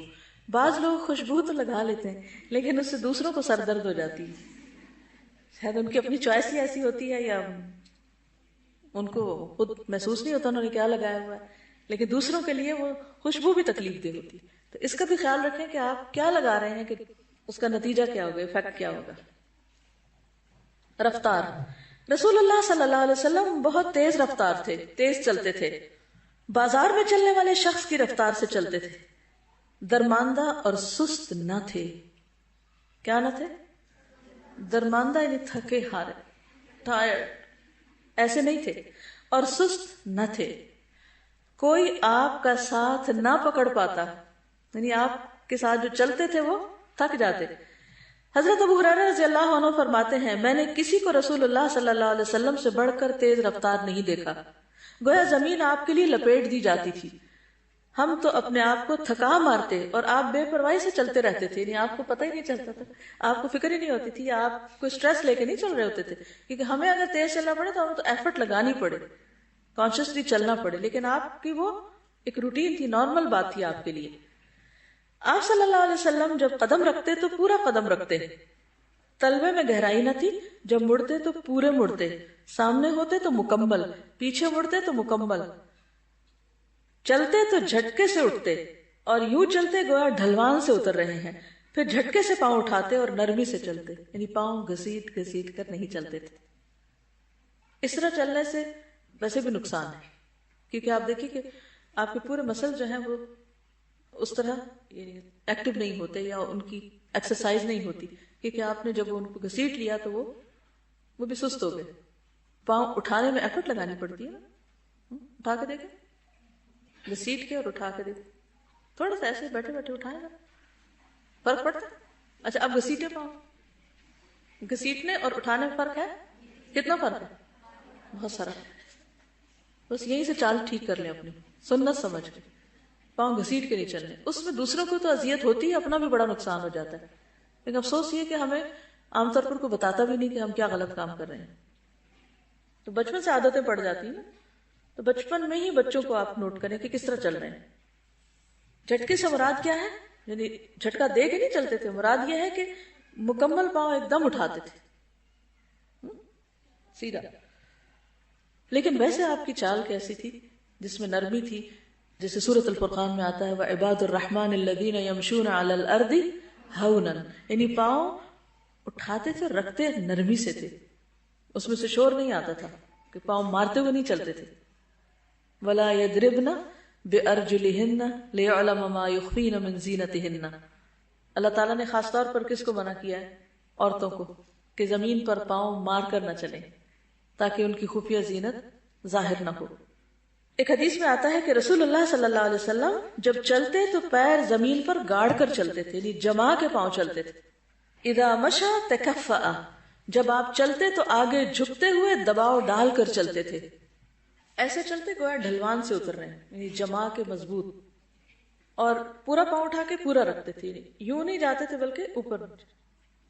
بعض لوگ خوشبو تو لگا لیتے ہیں لیکن اس سے دوسروں کو سر درد ہو جاتی ہے، شاید ان کی اپنی چوائس ہی ایسی ہوتی ہے یا ان کو خود محسوس نہیں ہوتا انہوں نے کیا لگایا ہوا ہے، لیکن دوسروں کے لیے وہ خوشبو بھی تکلیف دہ ہوتی ہے. تو اس کا بھی خیال رکھیں کہ آپ کیا لگا رہے ہیں، کہ اس کا نتیجہ کیا ہوگا، افیکٹ کیا ہوگا. رفتار. رسول اللہ صلی اللہ علیہ وسلم بہت تیز رفتار تھے، تیز چلتے تھے. بازار میں چلنے والے شخص کی رفتار سے چلتے تھے. درماندہ اور سست نہ تھے. کیا نہ تھے؟ درماندہ یعنی تھکے ہارے، ٹائرڈ، ایسے نہیں تھے. اور سست نہ تھے. کوئی آپ کا ساتھ نہ پکڑ پاتا، یعنی آپ کے ساتھ جو چلتے تھے وہ تھک جاتے. حضرت ابو ہریرہ رضی اللہ عنہ فرماتے ہیں میں نے کسی کو رسول اللہ صلی اللہ علیہ وسلم سے بڑھ کر تیز رفتار نہیں دیکھا. گویا زمین آپ کے لیے لپیٹ دی جاتی تھی. ہم تو اپنے آپ کو تھکا مارتے اور آپ بے پرواہی سے چلتے رہتے تھے، یعنی آپ کو پتہ ہی نہیں چلتا تھا، آپ کو فکر ہی نہیں ہوتی تھی، آپ کو سٹریس لے کے نہیں چل رہے ہوتے تھے. کیونکہ ہمیں اگر تیز چلنا پڑے تو ہمیں تو ایفرٹ لگانی پڑے، کانشیسلی چلنا پڑے، لیکن آپ کی وہ ایک روٹین تھی، نارمل بات تھی آپ کے لیے. آپ صلی اللہ علیہ وسلم جب قدم رکھتے تو پورا قدم رکھتے، تلوے میں گہرائی نہ تھی. جب مڑتے تو پورے مڑتے، سامنے ہوتے تو مکمل، پیچھے مڑتے تو مکمل. چلتے تو جھٹکے سے اٹھتے اور یوں چلتے گویا ڈھلوان سے اتر رہے ہیں. پھر جھٹکے سے پاؤں اٹھاتے اور نرمی سے چلتے، یعنی پاؤں گھسیٹ گھسیٹ کر نہیں چلتے تھے. اس طرح چلنے سے ویسے بھی نقصان ہے، کیونکہ آپ دیکھیں کہ آپ کے پورے مسل جو ہیں وہ اس طرح ایکٹیو نہیں ہوتے یا ان کی ایکسرسائز نہیں ہوتی، کیونکہ آپ نے جب ان کو گھسیٹ لیا تو وہ بھی سست ہو گئے. پاؤں اٹھانے میں ایفرٹ لگانی پڑتی ہے نا. اٹھا کے دیکھیں، گھسیٹ کے اور اٹھا کے دیکھیں، تھوڑا سا ایسے بیٹھے بیٹھے اٹھائیں گا، فرق پڑتا ہے. اچھا اب گھسیٹے پاؤں، گھسیٹنے اور اٹھانے میں فرق ہے؟ کتنا فرق ہے؟ بہت سارا. بس یہیں سے چال ٹھیک کر لیں اپنی سنت سمجھ کے، پاؤں گھسیٹ کے نہیں چلنے. اس میں دوسروں کو تو اذیت ہوتی ہے، اپنا بھی بڑا نقصان ہو جاتا ہے. لیکن افسوس یہ کہ ہمیں عام طور پر کوئی بتاتا بھی نہیں کہ ہم کیا غلط کام کر رہے ہیں. تو بچپن سے عادتیں پڑ جاتی ہیں، تو بچپن میں ہی بچوں کو آپ نوٹ کریں کہ کس طرح چل رہے ہیں. جھٹکے سے مراد کیا ہے؟ یعنی جھٹکا دے کے نہیں چلتے تھے، مراد یہ ہے کہ مکمل پاؤں ایک دم اٹھاتے تھے سیدھا. لیکن ویسے آپ کی چال کیسی تھی جس میں نرمی تھی؟ جیسے سورۃ الفرقان میں آتا ہے وَعِبَادُ الرَّحْمَنِ الَّذِينَ يَمْشُونَ عَلَى الْأَرْضِ هَوْنًا، یعنی پاؤں اٹھاتے تھے، رکھتے نرمی سے تھے، اس میں سے شور نہیں آتا تھا کہ پاؤں مارتے ہوئے نہیں چلتے تھے. وَلَا يَضْرِبْنَ بِأَرْجُلِهِنَّ لِيَعْلَمَ مَا يُخْفِينَ مِنْ زِينَتِهِنَّ. اللہ تعالیٰ نے خاص طور پر کس کو منع کیا ہے؟ عورتوں کو، کہ زمین پر پاؤں مار کر نہ چلیں تاکہ ان کی خفیہ زینت ظاہر نہ ہو. ایک حدیث میں آتا ہے کہ رسول اللہ صلی اللہ علیہ وسلم جب چلتے تو پیر زمین پر گاڑ کر چلتے تھے، یعنی جما کے پاؤں چلتے تھے. اذا مشى تکفأ، جب آپ چلتے تو آگے جھکتے ہوئے دباؤ ڈال کر چلتے تھے، ایسے چلتے گویا ڈھلوان سے اتر رہے ہیں، یعنی جما کے مضبوط. اور پورا پاؤں اٹھا کے پورا رکھتے تھے، یوں نہیں جاتے تھے بلکہ اوپر.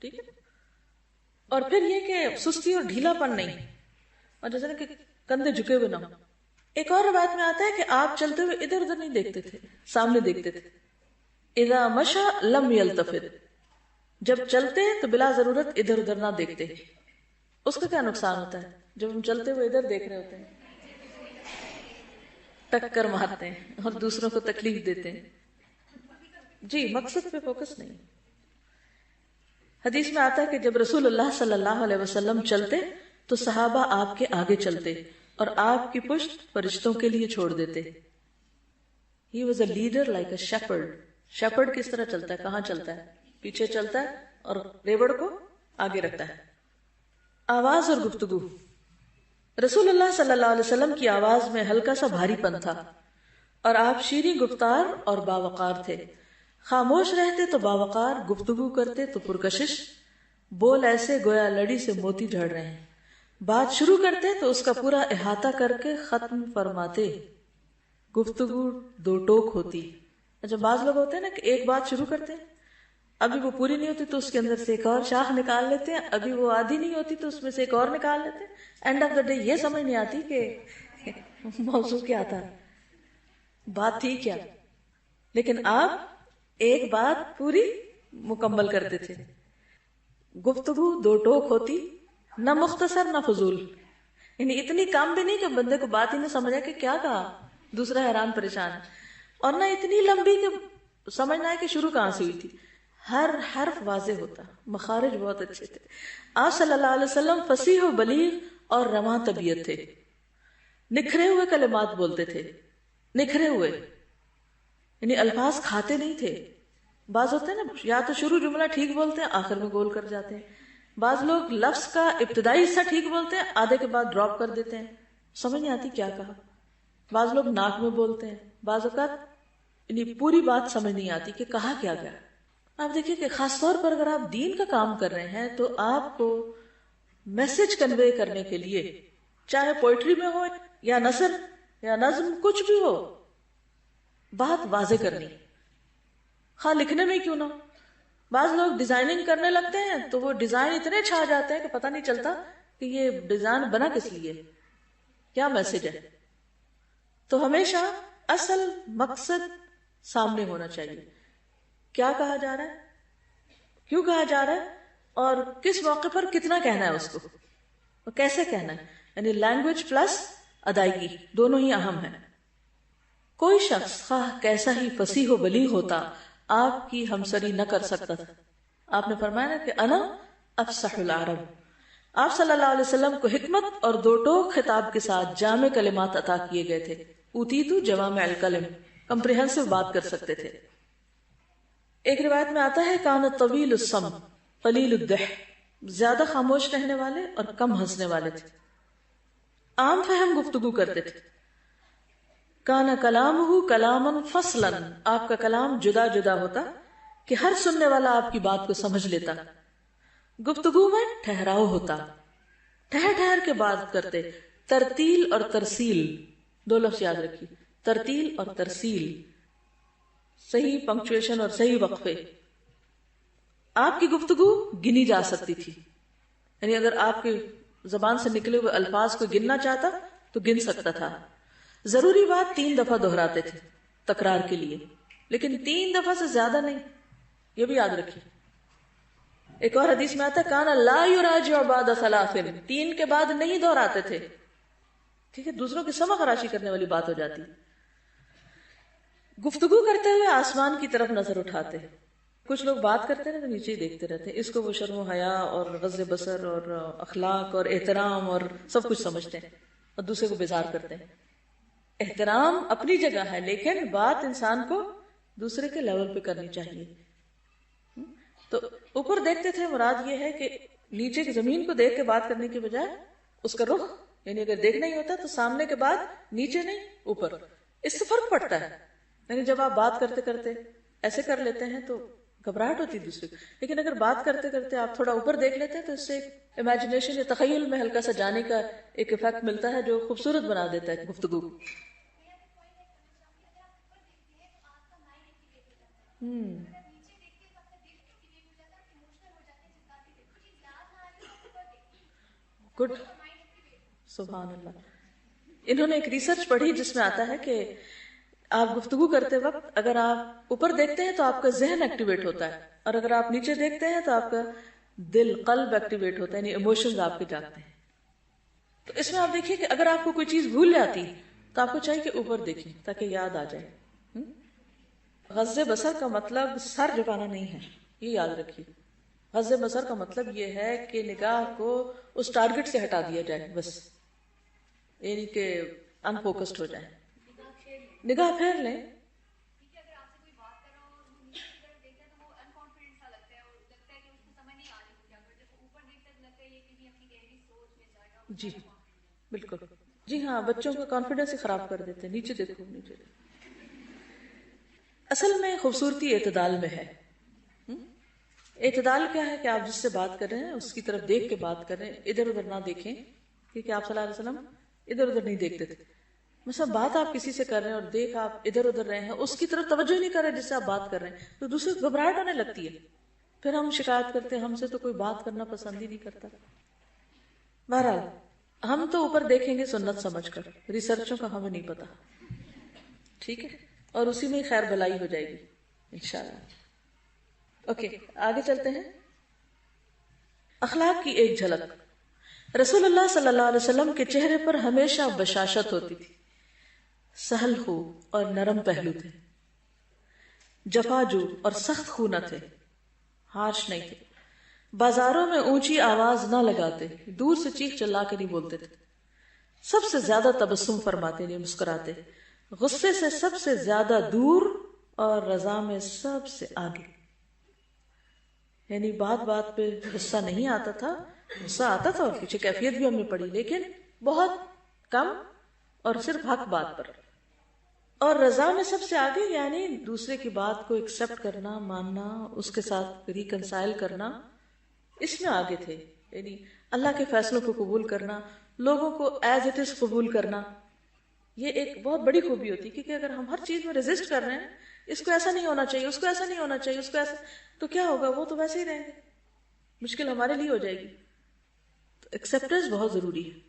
ٹھیک ہے. اور پھر یہ کہ سستی اور ڈھیلا پن نہیں، اور جیسے کہ کندھے جھکے ہوئے نہ. ایک اور روایت میں آتا ہے کہ آپ چلتے ہوئے ادھر ادھر نہیں دیکھتے تھے، سامنے دیکھتے تھے. اذا مشى لم يلتفت، جب چلتے تو بلا ضرورت ادھر ادھر نہ دیکھتے. اس کا کیا نقصان ہوتا ہے؟ جب ہم چلتے ہوئے ادھر دیکھ رہے ہوتے ہیں ٹکر مارتے ہیں اور دوسروں کو تکلیف دیتے ہیں. جی مقصد پہ فوکس نہیں. حدیث میں آتا ہے کہ جب رسول اللہ صلی اللہ علیہ وسلم چلتے تو صحابہ آپ کے آگے چلتے اور آپ کی پشت فرشتوں کے لیے چھوڑ دیتے. He was a leader like a shepherd. shepherd کس طرح چلتا ہے؟ کہاں چلتا ہے؟ پیچھے چلتا ہے اور ریوڑ کو آگے رکھتا ہے. آواز اور گفتگو. رسول اللہ صلی اللہ علیہ وسلم کی آواز میں ہلکا سا بھاری پن تھا اور آپ شیریں گفتار اور باوقار تھے. خاموش رہتے تو باوقار، گفتگو کرتے تو پرکشش، بول ایسے گویا لڑی سے موتی جھڑ رہے ہیں. بات شروع کرتے تو اس کا پورا احاطہ کر کے ختم فرماتے. گفتگو دو ٹوک ہوتی. اچھا بعض لوگ ہوتے ہیں نا کہ ایک بات شروع کرتے ہیں، ابھی وہ پوری نہیں ہوتی تو اس کے اندر سے ایک اور شاخ نکال لیتے ہیں، ابھی وہ آدھی نہیں ہوتی تو اس میں سے ایک اور نکال لیتے ہیں. اینڈ آف دا ڈے یہ سمجھ نہیں آتی کہ موضوع کیا تھا، بات تھی کیا. لیکن آپ ایک بات پوری مکمل کرتے تھے. گفتگو دو ٹوک ہوتی، نہ مختصر نہ فضول، یعنی اتنی کم بھی نہیں کہ بندے کو بات ہی نہ سمجھ آئے کہ کیا کہا، دوسرا حیران پریشان ہے، اور نہ اتنی لمبی کہ سمجھنا ہے کہ شروع کہاں سے ہوئی تھی. ہر حرف واضح ہوتا، مخارج بہت اچھے تھے. آپ صلی اللہ علیہ وسلم فصیح و بلیغ اور رواں طبیعت تھے. نکھرے ہوئے کلمات بولتے تھے، نکھرے ہوئے یعنی الفاظ کھاتے نہیں تھے. بعض ہوتے ہیں نا، یا تو شروع جملہ ٹھیک بولتے ہیں آخر میں گول کر جاتے ہیں. بعض لوگ لفظ کا ابتدائی حصہ ٹھیک بولتے ہیں آدھے کے بعد ڈراپ کر دیتے ہیں، سمجھ نہیں آتی کیا کہا. بعض لوگ ناک میں بولتے ہیں، بعض اوقات یعنی پوری بات سمجھ نہیں آتی کہ کہا کیا گیا. آپ دیکھیے کہ خاص طور پر اگر آپ دین کا کام کر رہے ہیں تو آپ کو میسج کنوے کرنے کے لیے، چاہے پوئٹری میں ہو یا نثر یا نظم، کچھ بھی ہو، بات واضح کرنی، خواہ لکھنے میں کیوں نہ. بعض لوگ ڈیزائننگ کرنے لگتے ہیں تو وہ ڈیزائن اتنے چھا جاتے ہیں کہ پتہ نہیں چلتا کہ یہ ڈیزائن بنا کس لیے، کیا میسج ہے. تو ہمیشہ اصل مقصد سامنے ہونا چاہیے، کیا کہا جا رہا ہے، کیوں کہا جا رہا ہے، اور کس موقع پر کتنا کہنا ہے اس کو، اور کیسے کہنا ہے. یعنی لینگویج پلس ادائیگی دونوں ہی اہم ہیں. کوئی شخص خواہ کیسا ہی فصیح و بلیغ ہوتا آپ کی ہمسری نہ کر سکتا تھا. آپ نے فرمایا نا کہ انا افصح العرب. آپ صلی اللہ علیہ وسلم کو حکمت اور دو ٹوک خطاب کے ساتھ جامع کلمات عطا کیے گئے تھے. اوتیتو جوامع الکلم، کمپریہنسو بات کر سکتے تھے. ایک روایت میں آتا ہے کان طویل الصمت قلیل الضحک، زیادہ خاموش رہنے والے اور کم ہنسنے والے تھے. عام فہم گفتگو کرتے تھے. کان کلامہ کلاما فصلا، آپ کا کلام جدا جدا ہوتا کہ ہر سننے والا آپ کی بات کو سمجھ لیتا. گفتگو میں ٹھہراؤ ہوتا، ٹھہر ٹھہر کے بات کرتے. ترتیل اور ترسیل دو لفظ یاد رکھیے، ترتیل اور ترسیل، صحیح پنکچویشن اور صحیح وقفے. آپ کی گفتگو گنی جا سکتی تھی، یعنی اگر آپ کی زبان سے نکلے ہوئے الفاظ کو گننا چاہتا تو گن سکتا تھا. ضروری بات 3 دفعہ دہراتے تھے تکرار کے لیے، لیکن 3 دفعہ سے زیادہ نہیں، یہ بھی یاد رکھیے. ایک اور حدیث میں آتا ہے کانا لا یراجع بعد 3، 3 کے بعد نہیں دہراتے تھے. ٹھیک ہے، دوسروں کی سمع خراشی کرنے والی بات ہو جاتی. گفتگو کرتے ہوئے آسمان کی طرف نظر اٹھاتے. کچھ لوگ بات کرتے ہیں تو نیچے ہی دیکھتے رہتے ہیں، اس کو وہ شرم و حیا اور غض بصر اور اخلاق اور احترام اور سب کچھ سمجھتے ہیں اور دوسرے کو بیزار کرتے ہیں. احترام اپنی جگہ ہے، لیکن بات انسان کو دوسرے کے لیول پہ کرنی چاہیے. تو اوپر دیکھتے تھے، مراد یہ ہے کہ نیچے کی زمین کو دیکھ کے بات کرنے کی بجائے اس کا رخ، یعنی اگر دیکھنا ہی ہوتا تو سامنے کے بعد نیچے نہیں اوپر. اس سے فرق پڑتا ہے. یعنی جب آپ بات کرتے کرتے ایسے کر لیتے ہیں تو گھبراہٹ ہوتی دوسرے کو، لیکن اگر بات کرتے کرتے آپ تھوڑا اوپر دیکھ لیتے ہیں تو اس سے امیجنیشن یا تخیل میں ہلکا سا جانے کا ایک افیکٹ ملتا ہے جو خوبصورت بنا دیتا ہے گفتگو. گڈ، سبحان اللہ. انہوں نے ایک ریسرچ پڑھی جس میں آتا ہے کہ آپ گفتگو کرتے وقت اگر آپ اوپر دیکھتے ہیں تو آپ کا ذہن ایکٹیویٹ ہوتا ہے، اور اگر آپ نیچے دیکھتے ہیں تو آپ کا دل، قلب ایکٹیویٹ ہوتا ہے، یعنی ایموشنز آپ کے جاگتے ہیں. تو اس میں آپ دیکھیے کہ اگر آپ کو کوئی چیز بھول جاتی تو آپ کو چاہیے کہ اوپر دیکھیں تاکہ یاد آ جائے. غض بصر کا مطلب سر جھکانا نہیں ہے، یہ یاد رکھیے. غض بصر کا مطلب یہ ہے کہ نگاہ کو اس ٹارگٹ سے ہٹا دیا جائے، بس، یعنی کہ انفوکسڈ ہو جائے. نگاہ پھیر لیں. جی بالکل، جی ہاں، بچوں کا کانفیڈنس ہی خراب کر دیتے ہیں. نیچے دیکھو، نیچے دیکھو. اصل میں خوبصورتی اعتدال میں ہے. اعتدال کیا ہے کہ آپ جس سے بات کر رہے ہیں اس کی طرف دیکھ کے بات کر رہے ہیں، ادھر ادھر نہ دیکھیں، کیونکہ آپ صلی اللہ علیہ وسلم ادھر ادھر نہیں دیکھتے تھے. مثلا بات آپ کسی سے کر رہے ہیں اور دیکھ آپ ادھر ادھر رہے ہیں، اس کی طرف توجہ نہیں کر رہے جس سے آپ بات کر رہے ہیں، تو دوسرے کو گھبراہٹ ہونے لگتی ہے. پھر ہم شکایت کرتے ہیں ہم سے تو کوئی بات کرنا پسند ہی نہیں کرتا. بہرحال ہم تو اوپر دیکھیں گے سنت سمجھ کر، ریسرچوں کا ہمیں نہیں پتا، ٹھیک ہے، اور اسی میں خیر بلائی ہو جائے گی. انشاءاللہ۔ اوکے، آگے چلتے ہیں۔ اخلاق کی ایک جھلک۔ رسول اللہ صلی اللہ علیہ وسلم کے چہرے پر ہمیشہ بشاشت ہوتی تھی، سہل خو اور نرم پہلو تھے، جفاجو اور سخت خو نہ تھے، ہارش نہیں تھے، بازاروں میں اونچی آواز نہ لگاتے، دور سے چیخ چلا کے نہیں بولتے تھے، سب سے زیادہ تبسم فرماتے نہیں مسکراتے، غصے سے سب سے زیادہ دور اور رضا میں سب سے آگے۔ یعنی بات بات پہ غصہ نہیں آتا تھا، غصہ آتا تھا اور پیچھے کیفیت بھی ہم نے پڑھی، لیکن بہت کم اور صرف حق بات پر، اور رضا میں سب سے آگے، یعنی دوسرے کی بات کو ایکسپٹ کرنا، ماننا، اس کے ساتھ ریکنسائل کرنا، اس میں آگے تھے۔ یعنی اللہ کے فیصلوں کو قبول کرنا، لوگوں کو ایز اٹ از قبول کرنا، یہ ایک بہت بڑی خوبی ہوتی ہے، کیونکہ اگر ہم ہر چیز میں ریزسٹ کر رہے ہیں، اس کو ایسا نہیں ہونا چاہیے، اس کو ایسا نہیں ہونا چاہیے، اس کو ایسا، تو کیا ہوگا؟ وہ تو ویسے ہی رہیں گے، مشکل ہمارے لیے ہو جائے گی۔ تو ایکسیپٹنس بہت ضروری ہے۔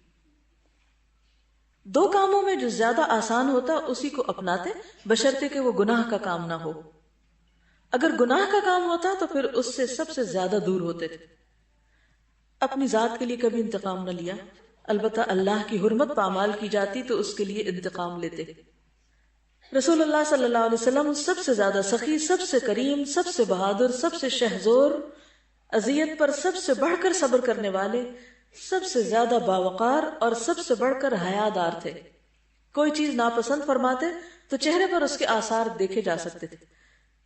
دو کاموں میں جو زیادہ آسان ہوتا اسی کو اپناتے، بشرطے کہ وہ گناہ کا کام نہ ہو۔ اگر گناہ کا کام ہوتا تو پھر اس سے سب سے زیادہ دور ہوتے تھے۔ اپنی ذات کے لیے کبھی انتقام نہ لیا، البتہ اللہ کی حرمت پامال کی جاتی تو اس کے لیے انتقام لیتے۔ رسول اللہ صلی اللہ علیہ وسلم سب سے زیادہ سخی، سب سے کریم، سب سے بہادر، سب سے شہزور، اذیت پر سب سے بڑھ کر صبر کرنے والے، سب سے زیادہ باوقار اور سب سے بڑھ کر حیادار تھے۔ کوئی چیز ناپسند فرماتے تو چہرے پر اس کے آثار دیکھے جا سکتے تھے۔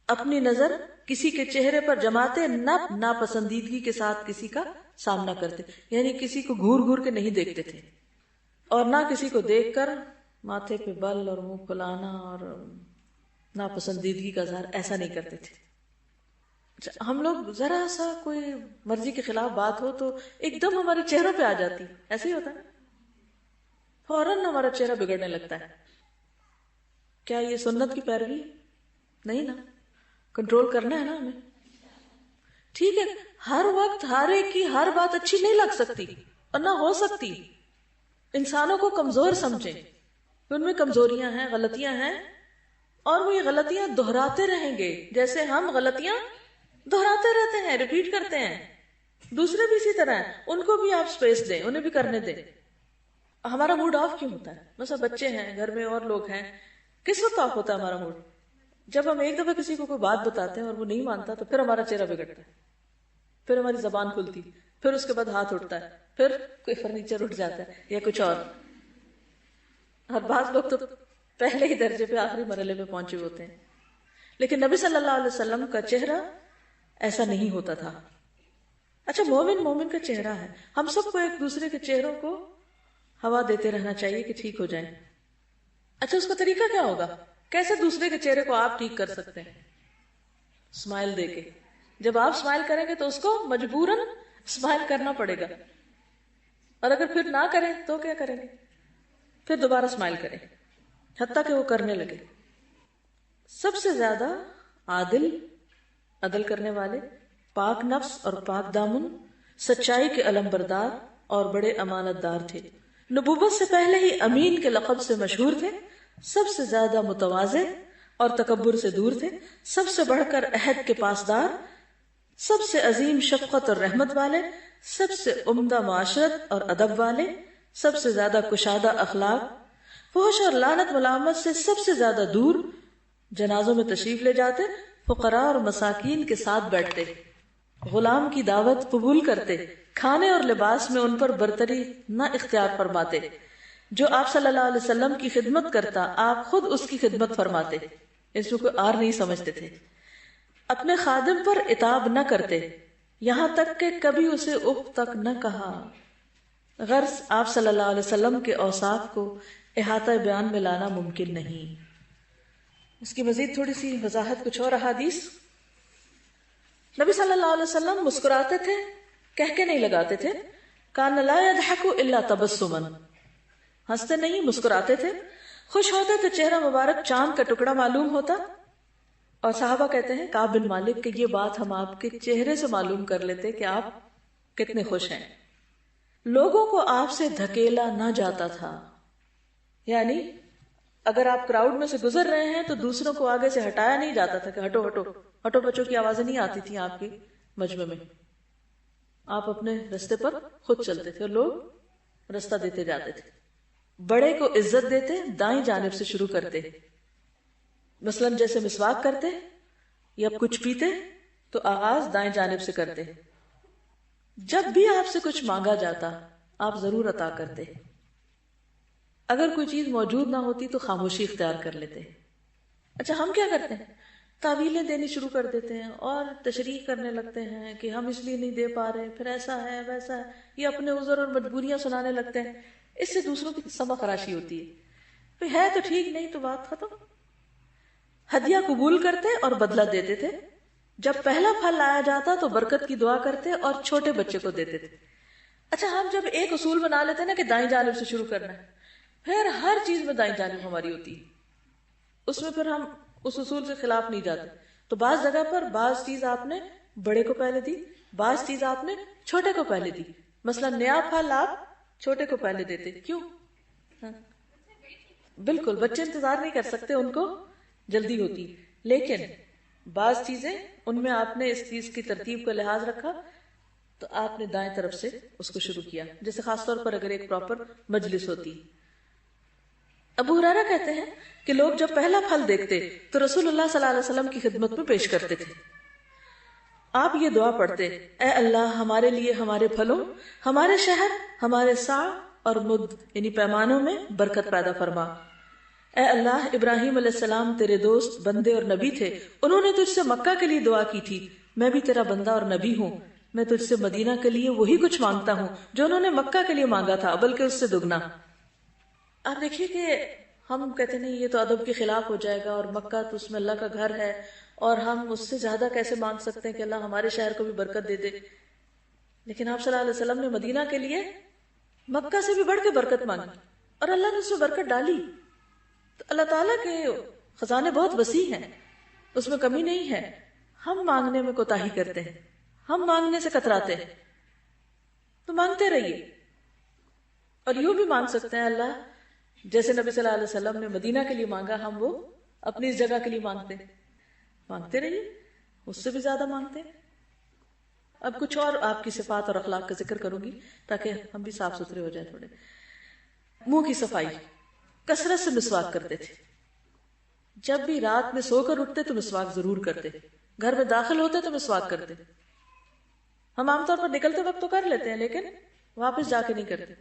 اپنی نظر کسی کے چہرے پر جماتے، نہ ناپسندیدگی کے ساتھ کسی کا سامنا کرتے، یعنی کسی کو گھور گھور کے نہیں دیکھتے تھے، اور نہ کسی کو دیکھ کر ماتھے پہ بل اور منہ پھلانا اور ناپسندیدگی کا اظہار ایسا نہیں کرتے تھے۔ ہم لوگ ذرا سا کوئی مرضی کے خلاف بات ہو تو ایک دم ہمارے چہروں پہ آ جاتی، ایسے ہی ہوتا ہے، فوراً ہمارا چہرہ بگڑنے لگتا ہے۔ کیا یہ سنت کی پیروی نہیں نا؟ کنٹرول کرنا ہے نا ہمیں۔ ٹھیک ہے، ہر وقت ہر ایک کی ہر بات اچھی نہیں لگ سکتی اور نہ ہو سکتی، انسانوں کو کمزور سمجھیں، ان میں کمزوریاں ہیں، غلطیاں ہیں، اور وہ یہ غلطیاں دہراتے رہیں گے، جیسے ہم غلطیاں دہراتے رہتے ہیں، ریپیٹ کرتے ہیں، دوسرے بھی اسی طرح ہیں، ان کو بھی آپ سپیس دیں، انہیں بھی کرنے دیں۔ ہمارا موڈ آف کیوں ہوتا ہے؟ مثلا بچے ہیں گھر میں اور لوگ ہیں، کس وقت آف ہوتا ہے ہمارا موڈ؟ جب ہم ایک دفعہ کسی کو کوئی بات بتاتے ہیں اور وہ نہیں مانتا تو پھر ہمارا چہرہ بگڑتا ہے، پھر ہماری زبان کھلتی، پھر اس کے بعد ہاتھ اٹھتا ہے، پھر کوئی فرنیچر اٹھ جاتا ہے یا کچھ اور بعض لوگ تو پہلے ہی درجے پہ آخری مرحلے پہ پہنچے ہوتے ہیں۔ لیکن نبی صلی اللہ علیہ وسلم کا چہرہ ایسا نہیں ہوتا تھا۔ اچھا، مومن کا چہرہ ہے، ہم سب کو ایک دوسرے کے چہروں کو ہوا دیتے رہنا چاہیے کہ ٹھیک ہو جائیں۔ اچھا، اس کا طریقہ کیا ہوگا؟ کیسے دوسرے کے چہرے کو آپ ٹھیک کر سکتے ہیں؟ اسمائل دے کے۔ جب آپ اسمائل کریں گے تو اس کو مجبوراً اسمائل کرنا پڑے گا، اور اگر پھر نہ کریں تو کیا کریں گے؟ پھر دوبارہ اسمائل کریں حتیٰ کہ وہ کرنے لگے۔ سب سے زیادہ عدل کرنے والے، پاک نفس اور پاک دامن، سچائی کے علم بردار اور بڑے امانت دار تھے۔ نبوت سے پہلے ہی امین کے لقب سے مشہور تھے، سب سے زیادہ متواضع اور تکبر سے دور تھے، سب سے بڑھ کر عہد کے پاسدار، سب سے عظیم شفقت اور رحمت والے، سب سے عمدہ معاشرت اور ادب والے، سب سے زیادہ کشادہ اخلاق، فحش اور لعنت ملامت سے سب سے زیادہ دور، جنازوں میں تشریف لے جاتے، فقراء اور مساکین کے ساتھ بیٹھتے، غلام کی دعوت قبول کرتے، کھانے اور لباس میں ان پر برتری نہ اختیار فرماتے، جو آپ صلی اللہ علیہ وسلم کی خدمت کرتا آپ خود اس کی خدمت فرماتے، اس میں کوئی آر نہیں سمجھتے تھے، اپنے خادم پر عتاب نہ کرتے، یہاں تک کہ کبھی اسے اف تک نہ کہا۔ غرض آپ صلی اللہ علیہ وسلم کے اوصاف کو احاطہ بیان میں لانا ممکن نہیں۔ اس کی مزید تھوڑی سی وضاحت، کچھ اور احادیث۔ نبی صلی اللہ علیہ وسلم مسکراتے تھے، کہہ کے نہیں لگاتے تھے۔ کان لا یضحک الا تبسما، ہنستے نہیں مسکراتے تھے۔ خوش ہوتے تو چہرہ مبارک چاند کا ٹکڑا معلوم ہوتا، اور صحابہ کہتے ہیں کعب بن مالک کہ یہ بات ہم آپ کے چہرے سے معلوم کر لیتے کہ آپ کتنے خوش ہیں۔ لوگوں کو آپ سے دھکیلا نہ جاتا تھا، یعنی اگر آپ کراؤڈ میں سے گزر رہے ہیں تو دوسروں کو آگے سے ہٹایا نہیں جاتا تھا کہ ہٹو ہٹو ہٹو بچوں کی آوازیں نہیں آتی تھیں آپ کے مجمع میں. آپ اپنے رستے پر خود چلتے تھے اور لوگ رستہ دیتے جاتے تھے. بڑے کو عزت دیتے دائیں جانب سے شروع کرتے. مثلا جیسے مسواک کرتے یا کچھ پیتے تو آغاز دائیں جانب سے کرتے. جب بھی آپ سے کچھ مانگا جاتا آپ ضرور عطا کرتے. اگر کوئی چیز موجود نہ ہوتی تو خاموشی اختیار کر لیتے. اچھا ہم کیا کرتے ہیں؟ تعویلیں دینی شروع کر دیتے ہیں اور تشریح کرنے لگتے ہیں کہ ہم اس لیے نہیں دے پا رہے، پھر ایسا ہے ویسا ہے، یہ اپنے عذر اور مجبوریاں سنانے لگتے ہیں. اس سے دوسروں کی سبق خراشی ہوتی ہے. ہے تو ٹھیک، نہیں تو بات ختم. ہدیہ قبول کرتے اور بدلہ دیتے تھے. جب پہلا پھل لایا جاتا تو برکت کی دعا کرتے اور چھوٹے بچے کو دیتے تھے. اچھا ہم جب ایک اصول بنا لیتے نا کہ دائیں جانب سے شروع کرنا ہے، پھر ہر چیز میں دائیں جانب ہماری ہوتی ہے. اس میں پھر ہم اس اصول سے خلاف نہیں جاتے. تو بعض جگہ پر بعض چیز آپ نے بڑے کو پہلے دی، بعض چیز آپ نے چھوٹے کو پہلے دی. مثلا نیا پھل آپ چھوٹے کو پہلے دیتے. کیوں؟ بالکل، بچے انتظار نہیں کر سکتے، ان کو جلدی ہوتی. لیکن بعض چیزیں ان میں آپ نے اس چیز کی ترتیب کا لحاظ رکھا تو آپ نے دائیں طرف سے اس کو شروع کیا. جیسے خاص طور پر اگر ایک پراپر مجلس ہوتی. ابو ہریرہ کہتے ہیں کہ لوگ جب پہلا پھل دیکھتے تو رسول اللہ صلی اللہ علیہ وسلم کی خدمت میں پیش کرتے تھے. آپ یہ دعا پڑھتے: اے اللہ ہمارے لیے ہمارے پھلوں، ہمارے شہر، ہمارے ساع اور مد یعنی پیمانوں میں برکت پیدا فرما. اے اللہ ابراہیم علیہ السلام تیرے دوست، بندے اور نبی تھے. انہوں نے تجھ سے مکہ کے لیے دعا کی تھی. میں بھی تیرا بندہ اور نبی ہوں. میں تجھ سے مدینہ کے لیے وہی کچھ مانگتا ہوں جو انہوں نے مکہ کے لیے مانگا تھا، بلکہ اس سے دگنا. آپ دیکھیے کہ ہم کہتے نہیں یہ تو ادب کے خلاف ہو جائے گا، اور مکہ تو اس میں اللہ کا گھر ہے، اور ہم اس سے زیادہ کیسے مانگ سکتے ہیں کہ اللہ ہمارے شہر کو بھی برکت دے دے. لیکن آپ صلی اللہ علیہ وسلم نے مدینہ کے لیے مکہ سے بھی بڑھ کے برکت مانگی اور اللہ نے اس میں برکت ڈالی. تو اللہ تعالیٰ کے خزانے بہت وسیع ہیں، اس میں کمی نہیں ہے. ہم مانگنے میں کوتاہی کرتے ہیں، ہم مانگنے سے کتراتے ہیں. تو مانگتے رہیے. اور یوں بھی مانگ سکتے ہیں اللہ جیسے نبی صلی اللہ علیہ وسلم نے مدینہ کے لیے مانگا، ہم وہ اپنی اس جگہ کے لیے مانگتے رہیے، اس سے بھی زیادہ مانگتے. اب کچھ اور آپ کی صفات اور اخلاق کا ذکر کروں گی تاکہ ہم بھی صاف ستھرے ہو جائیں. تھوڑے منہ کی صفائی، کثرت سے مسواک کرتے تھے. جب بھی رات میں سو کر اٹھتے تو مسواک ضرور کرتے. گھر میں داخل ہوتے تو مسواک کرتے. ہم عام طور پر نکلتے وقت تو کر لیتے ہیں لیکن واپس جا کے نہیں کرتے.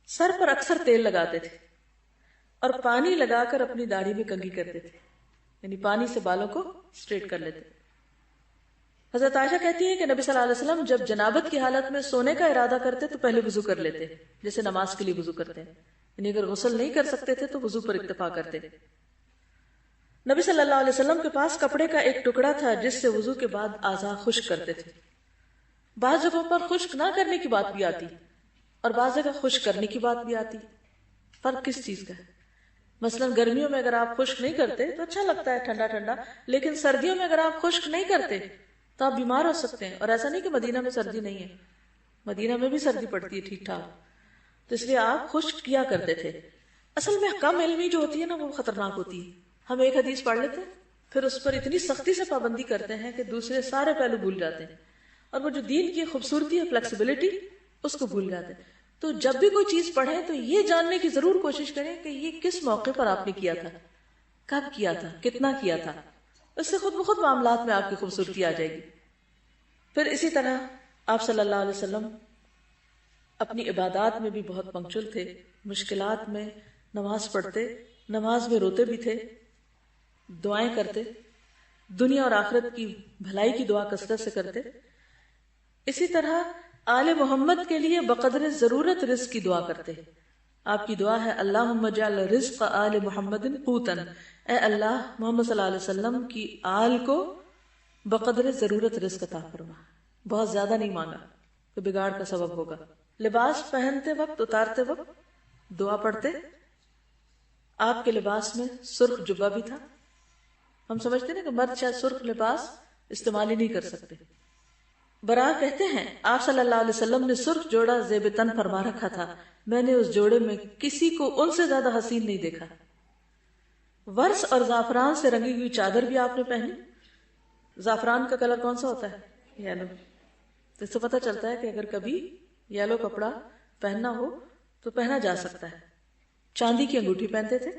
سر پر اکثر تیل لگاتے تھے اور پانی لگا کر اپنی داڑھی میں کنگھی کرتے تھے، یعنی پانی سے بالوں کو اسٹریٹ کر لیتے. حضرت عائشہ کہتی ہے کہ نبی صلی اللہ علیہ وسلم جب جنابت کی حالت میں سونے کا ارادہ کرتے تو پہلے وضو کر لیتے، جیسے نماز کے لیے وضو کرتے ہیں. یعنی اگر غسل نہیں کر سکتے تھے تو وضو پر اکتفا کرتے. نبی صلی اللہ علیہ وسلم کے پاس کپڑے کا ایک ٹکڑا تھا جس سے وضو کے بعد اعضاء خشک کرتے تھے. بعض جگہوں پر خشک نہ کرنے کی بات بھی آتی اور بعض جگہ خشک کرنے کی بات بھی آتی. فرق کس چیز کا ہے؟ مثلا گرمیوں میں اگر آپ خشک نہیں کرتے تو اچھا لگتا ہے ٹھنڈا ٹھنڈا، لیکن سردیوں میں اگر آپ خشک نہیں کرتے تو آپ بیمار ہو سکتے ہیں. اور ایسا نہیں کہ مدینہ میں سردی نہیں ہے، مدینہ میں بھی سردی پڑتی ہے ٹھیک ٹھاک. تو اس لیے آپ خشک کیا کرتے تھے. اصل میں کم علمی جو ہوتی ہے نا وہ خطرناک ہوتی ہے. ہم ایک حدیث پڑھ لیتے ہیں پھر اس پر اتنی سختی سے پابندی کرتے ہیں کہ دوسرے سارے پہلو بھول جاتے ہیں، اور وہ جو دین کی خوبصورتی ہے فلیکسیبلٹی اس کو بھول جاتے ہیں. تو جب بھی کوئی چیز پڑھیں تو یہ جاننے کی ضرور کوشش کریں کہ یہ کس موقع پر آپ نے کیا تھا، کب کیا تھا، کتنا کیا تھا. اس سے خود بخود معاملات میں آپ کی خوبصورتی آ جائے گی. پھر اسی طرح آپ صلی اللہ علیہ وسلم اپنی عبادات میں بھی بہت پنکچول تھے. مشکلات میں نماز پڑھتے، نماز میں روتے بھی تھے، دعائیں کرتے، دنیا اور آخرت کی بھلائی کی دعا کثرت سے کرتے. اسی طرح آل محمد کے لیے بقدر ضرورت رزق کی دعا کرتے. آپ کی دعا ہے اللہم اجعل رزق آل محمد قوتاً، اے اللہ محمد صلی اللہ علیہ وسلم کی آل کو بقدر ضرورت رزق عطا فرما. بہت زیادہ نہیں مانگا تو بگاڑ کا سبب ہوگا. لباس پہنتے وقت، اتارتے وقت دعا پڑھتے. آپ کے لباس میں سرخ جبہ بھی تھا. ہم سمجھتے ہیں کہ مرد شاید سرخ لباس استعمال ہی نہیں کر سکتے. برا کہتے ہیں آپ صلی اللہ علیہ وسلم نے سرخ جوڑا زیب تن فرما رکھا تھا میں نے اس جوڑے میں کسی کو ان سے زیادہ حسین نہیں دیکھا. ورس اور زعفران سے رنگی ہوئی چادر بھی آپ نے پہنی. زعفران کا کلر کون سا ہوتا ہے؟ یلو. تو اس سے پتہ چلتا ہے کہ اگر کبھی یلو کپڑا پہننا ہو تو پہنا جا سکتا ہے. چاندی کی انگوٹھی پہنتے تھے.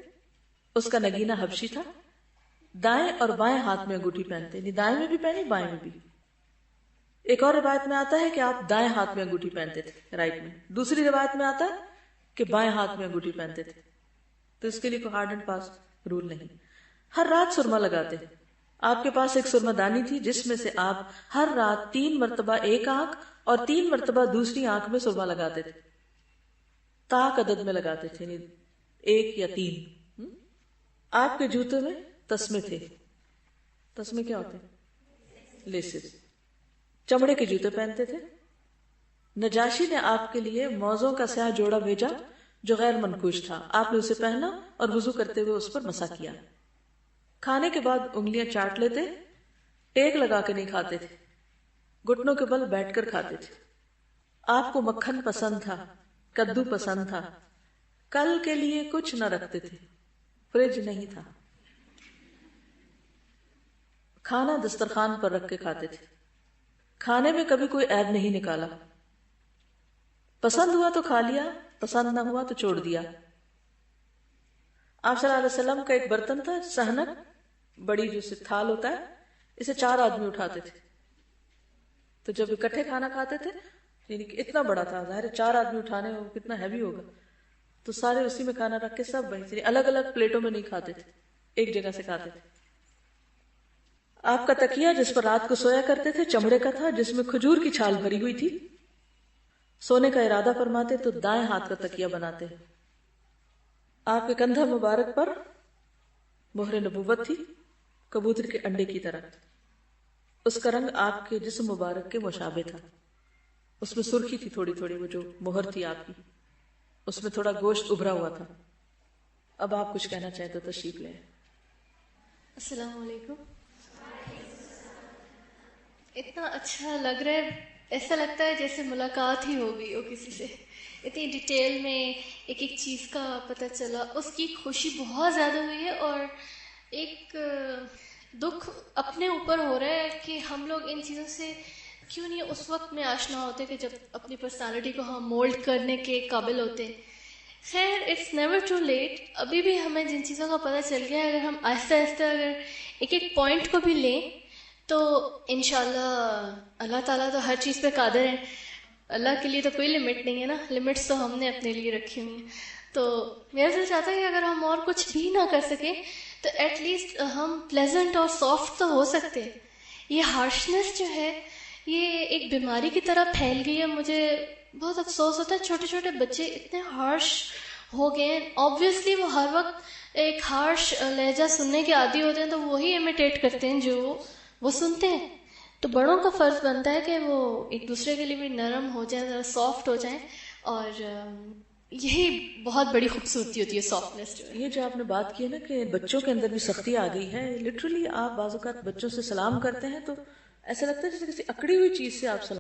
اس کا نگینہ حبشی تھا. دائیں اور بائیں ہاتھ میں انگوٹھی پہنتے، یعنی دائیں میں بھی پہنی بائیں میں بھی. ایک اور روایت میں آتا ہے کہ آپ دائیں ہاتھ میں انگوٹھی پہنتے تھے، رائٹ میں. دوسری روایت میں آتا ہے کہ بائیں ہاتھ میں انگوٹھی پہنتے تھے. تو اس کے لیے کوئی ہارڈ اینڈ فاسٹ رول نہیں. ہر رات سرما لگاتے. آپ کے پاس ایک سرما دانی تھی جس میں سے آپ ہر رات 3 مرتبہ ایک آنکھ اور 3 مرتبہ دوسری آنکھ میں سرما لگاتے تھے. طاق عدد میں لگاتے تھے، یعنی 1 یا 3. آپ کے جوتوں میں تسمے تھے. تسمے کیا ہوتے ہیں؟ لیسز. چمڑے کے جوتے پہنتے تھے. نجاشی نے آپ کے لیے موزوں کا سیاہ جوڑا بھیجا جو غیر منقوش تھا. آپ نے اسے پہنا اور وضو کرتے ہوئے اس پر مسح کیا. کھانے کے بعد انگلیاں چاٹ لیتے. ٹیک لگا کے نہیں کھاتے تھے، گھٹنوں کے بل بیٹھ کر کھاتے تھے. آپ کو مکھن پسند تھا، کدو پسند تھا. کل کے لیے کچھ نہ رکھتے تھے، فریج نہیں تھا. کھانا دسترخوان پر رکھ کے کھاتے تھے. کھانے میں کبھی کوئی عیب نہیں نکالا. پسند ہوا تو کھا لیا، پسند نہ ہوا تو چھوڑ دیا. آپ صلی اللہ علیہ وسلم کا ایک برتن تھا، سہنک، بڑی جو تھال ہوتا ہے، اسے 4 آدمی اٹھاتے تھے. تو جب اکٹھے کھانا کھاتے تھے، یعنی کہ اتنا بڑا تھا، ظاہر ہے 4 آدمی اٹھانے ہو کتنا ہیوی ہوگا، تو سارے اسی میں کھانا رکھ کے سب وہیں، الگ الگ پلیٹوں میں نہیں کھاتے تھے، ایک جگہ سے کھاتے تھے. آپ کا تکیہ جس پر رات کو سویا کرتے تھے چمڑے کا تھا جس میں کھجور کی چھال بھری ہوئی تھی. سونے کا ارادہ فرماتے تو دائیں ہاتھ کا تکیہ بناتے. آپ کے کندھا مبارک پر مہر نبوت تھی، کبوتر کے انڈے کی طرح. اس کا رنگ آپ کے جسم مبارک کے مشابہ تھا. اس میں سرخی تھی تھوڑی تھوڑی، وہ جو مہر تھی آپ کی، اس میں تھوڑا گوشت ابھرا ہوا تھا. اب آپ کچھ کہنا چاہیں تو تشریف لیں. السلام علیکم. اتنا اچھا لگ رہا ہے، ایسا لگتا ہے جیسے ملاقات ہی ہو گئی ہو کسی سے. اتنی ڈیٹیل میں ایک ایک چیز کا پتہ چلا. اس کی خوشی بہت زیادہ ہوئی ہے اور ایک دکھ اپنے اوپر ہو رہا ہے کہ ہم لوگ ان چیزوں سے کیوں نہیں اس وقت میں آشنا ہوتے کہ جب اپنی پرسنالٹی کو ہم مولڈ کرنے کے قابل ہوتے. خیر، اٹس نیور ٹو لیٹ. ابھی بھی ہمیں جن چیزوں کا پتہ چل گیا ہے، اگر ہم آہستہ آہستہ اگر ایک ایک پوائنٹ کو بھی لیں تو انشاءاللہ اللہ تعالیٰ تو ہر چیز پہ قادر ہے. اللہ کے لیے تو کوئی لمٹ نہیں ہے نا، لمٹس تو ہم نے اپنے لیے رکھی ہوئی ہیں. تو میرا دل چاہتا ہے کہ اگر ہم اور کچھ بھی نہ کر سکیں تو ایٹ لیسٹ ہم پلیزنٹ اور سافٹ تو ہو سکتے. یہ ہارشنس جو ہے یہ ایک بیماری کی طرح پھیل گئی ہے. مجھے بہت افسوس ہوتا ہے، چھوٹے چھوٹے بچے اتنے ہارش ہو گئے ہیں. آبویسلی وہ ہر وقت ایک ہارش لہجہ سننے کے عادی ہوتے ہیں تو وہی امیٹیٹ کرتے ہیں جو وہ سنتے ہیں. تو بڑوں کا فرض بنتا ہے کہ وہ ایک دوسرے کے لیے بھی نرم ہو جائیں، ذرا سافٹ ہو جائیں. اور یہی بہت بڑی خوبصورتی ہوتی ہے سافٹنس. یہ جو آپ نے بات کی ہے نا کہ بچوں کے اندر بھی سختی آ گئی ہے، لٹرلی آپ بعض اوقات بچوں سے سلام کرتے ہیں تو ایسا لگتا ہے جیسے کسی اکڑی ہوئی چیز سے آپ سلام